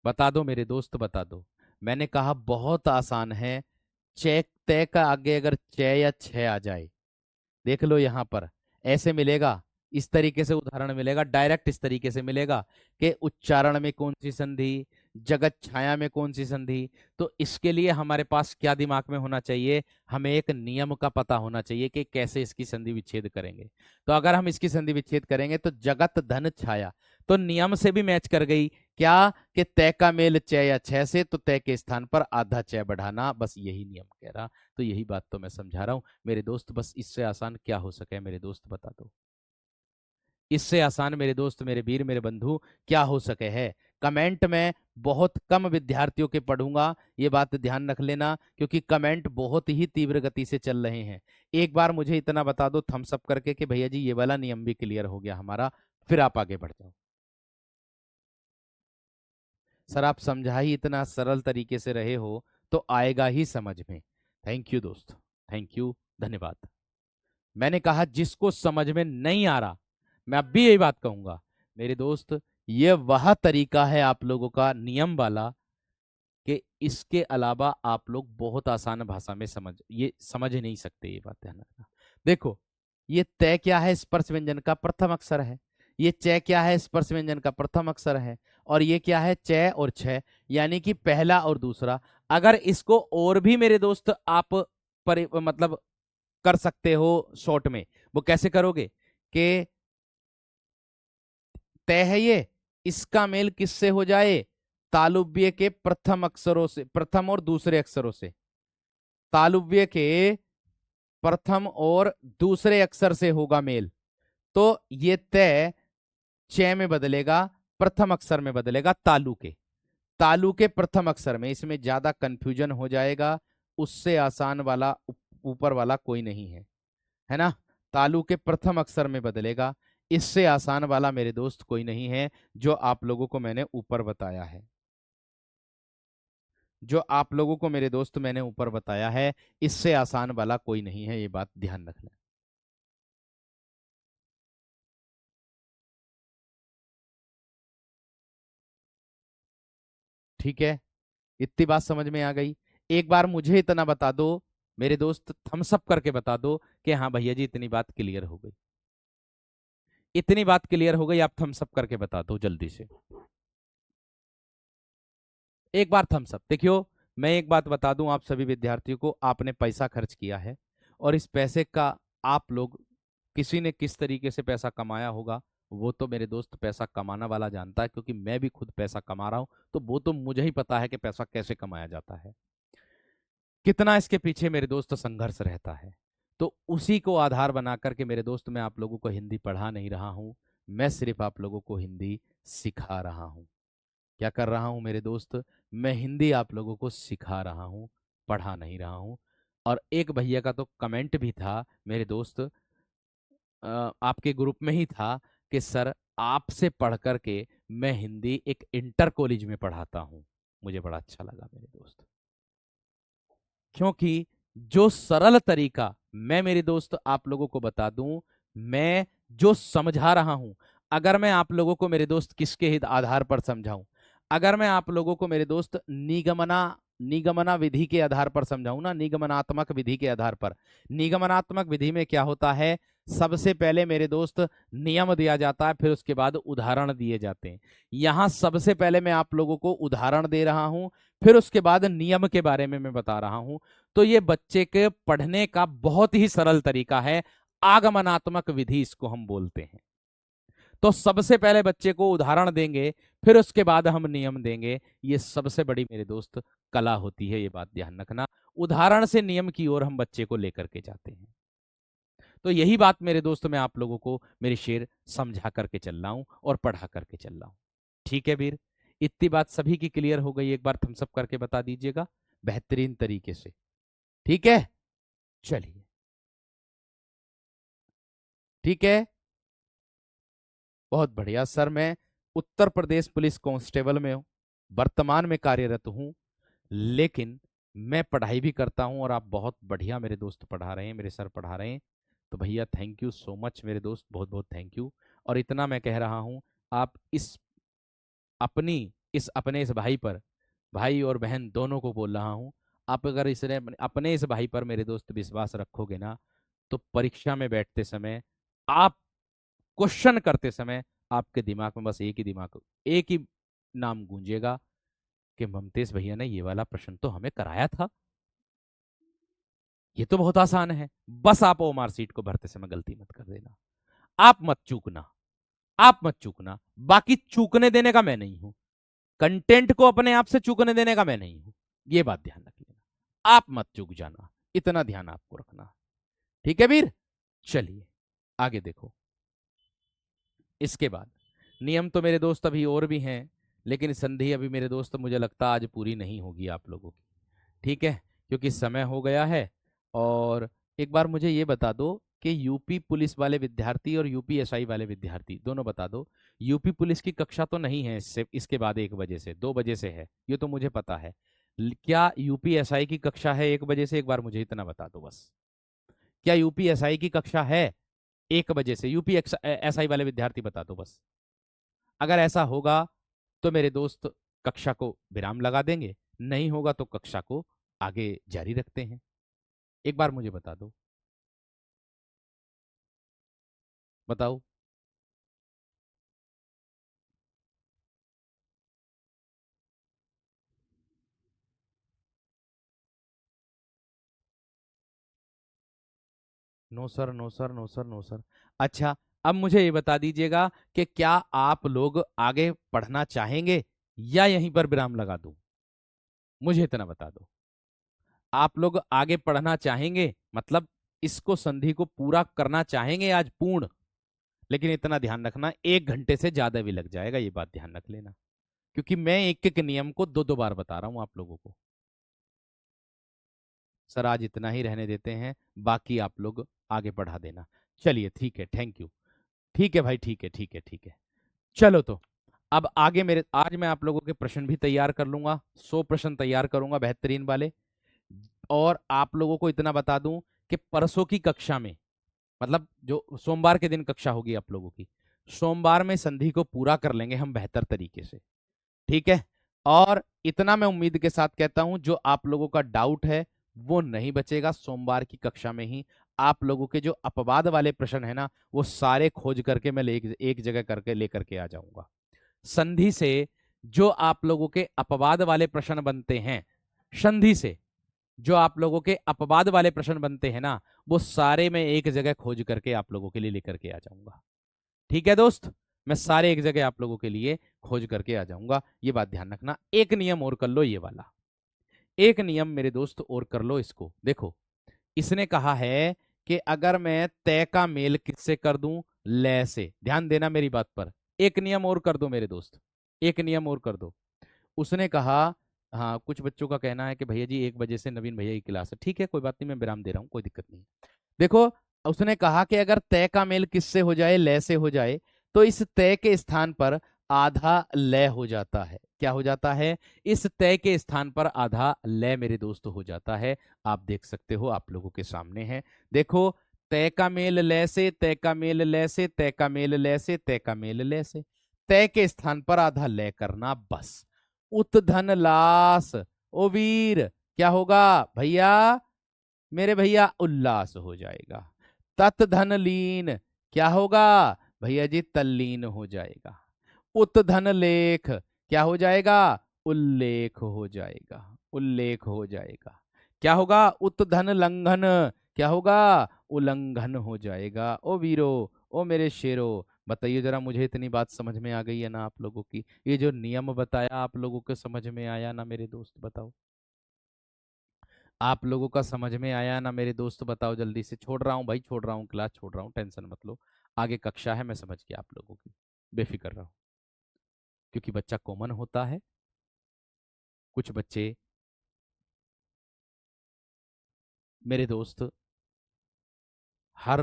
बता दो मेरे दोस्त, बता दो। मैंने कहा बहुत आसान है। चेक तय का आगे अगर च या छ आ जाए, देख लो यहां पर, ऐसे मिलेगा, इस तरीके से उदाहरण मिलेगा, डायरेक्ट इस तरीके से मिलेगा कि उच्चारण में कौन सी संधि, जगत छाया में कौन सी संधि। तो इसके लिए हमारे पास क्या दिमाग में होना चाहिए, हमें एक नियम का पता होना चाहिए कि कैसे इसकी संधि विच्छेद करेंगे। तो अगर हम इसकी संधि विच्छेद करेंगे तो जगत धन छाया, तो नियम से भी मैच कर गई, क्या कि तय का मेल च या छ से, तो तय के स्थान पर आधा च बढ़ाना, बस यही नियम कह रहा। तो यही बात तो मैं समझा रहा हूं मेरे दोस्त, बस इससे आसान क्या हो सके मेरे दोस्त, बता दो। इससे आसान मेरे दोस्त, मेरे वीर, मेरे बंधु, क्या हो सके है? कमेंट में बहुत कम विद्यार्थियों के पढ़ूंगा, ये बात ध्यान रख लेना, क्योंकि कमेंट बहुत ही तीव्र गति से चल रहे हैं। एक बार मुझे इतना बता दो थम्स अप करके कि भैया जी ये वाला नियम भी क्लियर हो गया हमारा, फिर आप आगे बढ़ जाओ। सर आप समझा ही इतना सरल तरीके से रहे हो तो आएगा ही समझ में। थैंक यू दोस्त, थैंक यू, धन्यवाद। मैंने कहा जिसको समझ में नहीं आ रहा, मैं अब भी यही बात कहूंगा मेरे दोस्त, ये वह तरीका है आप लोगों का नियम वाला, कि इसके अलावा आप लोग बहुत आसान भाषा में समझ नहीं सकते, ये बात ध्यान रखना। देखो, ये तय क्या है, स्पर्श व्यंजन का प्रथम अक्षर है। ये च क्या है, स्पर्श व्यंजन का प्रथम अक्षर है। और ये क्या है, च और छ, यानी कि पहला और दूसरा। अगर इसको और भी मेरे दोस्त आप मतलब कर सकते हो शॉर्ट में, वो कैसे करोगे कि तय है ये, इसका मेल किससे हो जाए, तालुव्य के प्रथम अक्षरों से, प्रथम और दूसरे अक्षरों से, तालुव्य के प्रथम और दूसरे अक्षर से होगा मेल। तो ये तय च में बदलेगा, प्रथम अक्षर में बदलेगा, तालु के, तालु के प्रथम अक्षर में। इसमें ज्यादा कंफ्यूजन हो जाएगा, उससे आसान वाला ऊपर वाला कोई नहीं है ना। तालु के प्रथम अक्षर में बदलेगा, इससे आसान वाला मेरे दोस्त कोई नहीं है, जो आप लोगों को मैंने ऊपर बताया है, जो आप लोगों को मेरे दोस्त मैंने ऊपर बताया है, इससे आसान वाला कोई नहीं है, ये बात ध्यान रखना। ठीक है, इतनी बात समझ में आ गई। एक बार मुझे इतना बता दो मेरे दोस्त, थम्स अप करके बता दो कि हाँ भैया जी इतनी बात क्लियर हो गई, इतनी बात क्लियर हो गई, आप थम्स अप करके बता दो जल्दी से। एक बार थम्स अप देखियो। मैं एक बात बता दूं आप सभी विद्यार्थियों को, आपने पैसा खर्च किया है, और इस पैसे का आप लोग किसी ने किस तरीके से पैसा कमाया होगा, वो तो मेरे दोस्त पैसा कमाना वाला जानता है, क्योंकि मैं भी खुद पैसा कमा रहा हूं, तो वो तो मुझे ही पता है कि पैसा कैसे कमाया जाता है, कितना इसके पीछे मेरे दोस्त संघर्ष रहता है। तो उसी को आधार बना करके मेरे दोस्त मैं आप लोगों को हिंदी पढ़ा नहीं रहा हूं, मैं सिर्फ आप लोगों को हिंदी सिखा रहा हूं। क्या कर रहा हूं मेरे दोस्त, मैं हिंदी आप लोगों को सिखा रहा हूं, पढ़ा नहीं रहा हूं। और एक भैया का तो कमेंट भी था मेरे दोस्त, आपके ग्रुप में ही था, कि सर आपसे पढ़ करके मैं हिंदी एक इंटर कॉलेज में पढ़ाता हूं। मुझे बड़ा अच्छा लगा मेरे दोस्त, क्योंकि जो सरल तरीका मैं मेरे दोस्त आप लोगों को बता दूं, मैं जो समझा रहा हूं, अगर मैं आप लोगों को मेरे दोस्त किसके हित आधार पर समझाऊं, अगर मैं आप लोगों को मेरे दोस्त निगमना निगमना विधि के आधार पर समझाऊं ना, निगमनात्मक विधि के आधार पर। निगमनात्मक विधि में क्या होता है, सबसे पहले मेरे दोस्त नियम दिया जाता है, फिर उसके बाद उदाहरण दिए जाते हैं। यहां सबसे पहले मैं आप लोगों को उदाहरण दे रहा हूं, फिर उसके बाद नियम के बारे में मैं बता रहा हूं। तो ये बच्चे के पढ़ने का बहुत ही सरल तरीका है, आगमनात्मक विधि इसको हम बोलते हैं। तो सबसे पहले बच्चे को उदाहरण देंगे, फिर उसके बाद हम नियम देंगे। ये सबसे बड़ी मेरे दोस्त कला होती है, ये बात ध्यान रखना। उदाहरण से नियम की ओर हम बच्चे को लेकर के जाते हैं। तो यही बात मेरे दोस्त मैं आप लोगों को मेरे शेर समझा करके चल रहा हूं और पढ़ा करके चल रहा हूं। ठीक है वीर, इतनी बात सभी की क्लियर हो गई? एक बार थम्स अप करके बता दीजिएगा बेहतरीन तरीके से। ठीक है, चलिए, ठीक है, बहुत बढ़िया सर। मैं उत्तर प्रदेश पुलिस कांस्टेबल में हूँ, वर्तमान में कार्यरत हूँ, लेकिन मैं पढ़ाई भी करता हूँ और आप बहुत बढ़िया मेरे दोस्त पढ़ा रहे हैं, मेरे सर पढ़ा रहे हैं। तो भैया थैंक यू सो मच मेरे दोस्त, बहुत बहुत थैंक यू। और इतना मैं कह रहा हूँ, आप अपनी अपने इस भाई पर, भाई और बहन दोनों को बोल रहा हूँ, आप अगर अपने इस भाई पर मेरे दोस्त विश्वास रखोगे ना, तो परीक्षा में बैठते समय, आप क्वेश्चन करते समय, आपके दिमाग में बस एक ही नाम गूंजेगा कि ममतेश भैया ने ये वाला प्रश्न तो हमें कराया था। ये तो बहुत आसान है, बस आप ओमार सीट को भरते समय गलती मत कर देना। आप मत चूकना, आप मत चूकना। बाकी चूकने देने का मैं नहीं हूं, कंटेंट को अपने आप से चूकने देने का मैं नहीं हूं, ये बात ध्यान रख लेना। आप मत चूक जाना, इतना ध्यान आपको रखना। ठीक है वीर, चलिए आगे देखो। इसके बाद नियम तो मेरे दोस्त अभी और भी हैं, लेकिन संधि अभी मेरे दोस्त मुझे लगता आज पूरी नहीं होगी आप लोगों की। ठीक है, क्योंकि समय हो गया है। और एक बार मुझे ये बता दो कि यूपी पुलिस वाले विद्यार्थी और यूपीएसआई वाले विद्यार्थी दोनों बता दो, यूपी पुलिस की कक्षा तो नहीं है इससे, इसके बाद 1 बजे से 2 बजे से है, ये तो मुझे पता है। क्या यूपीएसआई की कक्षा है 1 बजे से? एक बार मुझे इतना बता दो बस, क्या यूपीएसआई की कक्षा है 1 बजे से? यूपी एसआई वाले विद्यार्थी बता दो बस। अगर ऐसा होगा तो मेरे दोस्त कक्षा को विराम लगा देंगे, नहीं होगा तो कक्षा को आगे जारी रखते हैं। एक बार मुझे बता दो, बताओ। No sir, no sir, no sir, no sir. अच्छा, अब मुझे ये बता दीजिएगा कि क्या आप लोग आगे पढ़ना चाहेंगे या यहीं पर विराम लगा दूं? मुझे इतना बता दो, आप लोग आगे पढ़ना चाहेंगे, मतलब इसको संधि को पूरा करना चाहेंगे आज पूर्ण? लेकिन इतना ध्यान रखना, 1 घंटे से ज्यादा भी लग जाएगा, ये बात ध्यान रख लेना, क्योंकि मैं एक एक नियम को दो दो बार बता रहा हूं आप लोगों को। सर आज इतना ही रहने देते हैं, बाकी आप लोग आगे बढ़ा देना। चलिए ठीक है, थैंक यू। ठीक है भाई, ठीक है, ठीक है, ठीक है। चलो तो अब आगे मेरे, आज मैं आप लोगों के प्रश्न भी तैयार कर लूंगा, 100 प्रश्न तैयार करूंगा बेहतरीन वाले। और आप लोगों को इतना बता दूं कि परसों की कक्षा में, मतलब जो सोमवार के दिन कक्षा होगी आप लोगों की, सोमवार में संधि को पूरा कर लेंगे हम बेहतर तरीके से। ठीक है, और इतना मैं उम्मीद के साथ कहता हूं, जो आप लोगों का डाउट है वो नहीं बचेगा। सोमवार की कक्षा में ही आप लोगों के जो अपवाद वाले प्रश्न है ना, वो सारे खोज करके मैं एक जगह करके लेकर के आ जाऊंगा। संधि से जो आप लोगों के अपवाद वाले प्रश्न बनते हैं, संधि से जो आप लोगों के अपवाद वाले प्रश्न बनते हैं ना, वो सारे मैं एक जगह खोज करके आप लोगों के लिए लेकर के आ जाऊंगा। ठीक है दोस्त, मैं सारे एक जगह आप लोगों के लिए खोज करके आ जाऊंगा, ये बात ध्यान रखना। एक नियम और कर लो ये वाला, एक नियम मेरे दोस्त और कर लो इसको। देखो, इसने कहा है कि अगर मैं तय का मेल किससे कर दूं? लय से। ध्यान देना मेरी बात पर, एक नियम और कर दो मेरे दोस्त, एक नियम और कर दो। उसने कहा, हाँ कुछ बच्चों का कहना है कि भैया जी 1 बजे से नवीन भैया की क्लास है। ठीक है, कोई बात नहीं, मैं विराम दे रहा हूँ, कोई दिक्कत नहीं। देखो, उसने कहा कि अगर तय का मेल किससे हो जाए? लय से हो जाए, तो इस तय के स्थान पर आधा लय हो जाता है। क्या हो जाता है? इस तय के स्थान पर आधा लय मेरे दोस्त हो जाता है। आप देख सकते हो, आप लोगों के सामने है। देखो, तय का मेल लय से, तय का मेल लय से, तय का मेल लय से, तय का मेल लय से, तय के स्थान पर आधा लय करना बस। उत धन लास, ओ वीर, क्या होगा भैया, मेरे भैया उल्लास हो जाएगा। तत धन लीन, क्या होगा भैया जी, तल्लीन हो जाएगा। उत धन लेख, क्या हो जाएगा, उल्लेख हो जाएगा, उल्लेख हो जाएगा। क्या होगा, उत धन लंघन, क्या होगा, उल्लंघन हो जाएगा। ओ वीरो, ओ मेरे शेरो, बताइए जरा, मुझे इतनी बात समझ में आ गई है ना आप लोगों की? ये जो नियम बताया आप लोगों को समझ में आया ना मेरे दोस्त, बताओ। आप लोगों का समझ में आया ना मेरे दोस्त, बताओ जल्दी से। छोड़ रहा हूँ भाई, छोड़ रहा हूँ, क्लास छोड़ रहा हूँ, टेंशन मत लो। आगे कक्षा है, मैं समझ गया आप लोगों की, बेफिक्र रहो। क्योंकि बच्चा कॉमन होता है, कुछ बच्चे मेरे दोस्त हर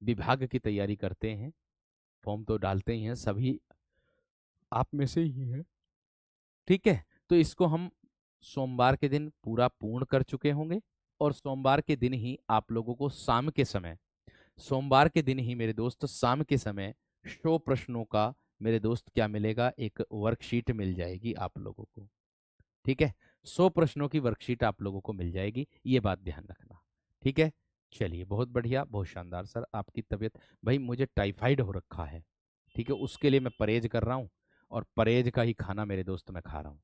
विभाग की तैयारी करते हैं, फॉर्म तो डालते ही हैं, सभी आप में से ही हैं। ठीक है, तो इसको हम सोमवार के दिन पूरा पूर्ण कर चुके होंगे। और सोमवार के दिन ही आप लोगों को शाम के समय, सोमवार के दिन ही मेरे दोस्त शाम के समय 100 प्रश्नों का मेरे दोस्त क्या मिलेगा, एक वर्कशीट मिल जाएगी आप लोगों को। ठीक है, 100 प्रश्नों की वर्कशीट आप लोगों को मिल जाएगी, ये बात ध्यान रखना। ठीक है, चलिए, बहुत बढ़िया, बहुत शानदार सर। आपकी तबीयत, भाई मुझे टाइफाइड हो रखा है, ठीक है, उसके लिए मैं परहेज कर रहा हूँ, और परहेज का ही खाना मेरे दोस्त मैं खा रहा हूँ।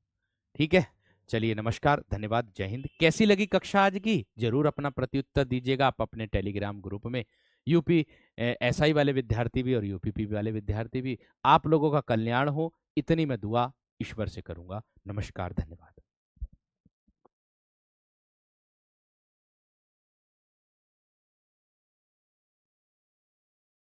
ठीक है, चलिए, नमस्कार, धन्यवाद, जय हिंद। कैसी लगी कक्षा आज की, जरूर अपना प्रत्युत्तर दीजिएगा आप अपने टेलीग्राम ग्रुप में। यूपी एसआई वाले विद्यार्थी भी और यूपीपी वाले विद्यार्थी भी, आप लोगों का कल्याण हो, इतनी मैं दुआ ईश्वर से करूंगा। नमस्कार, धन्यवाद।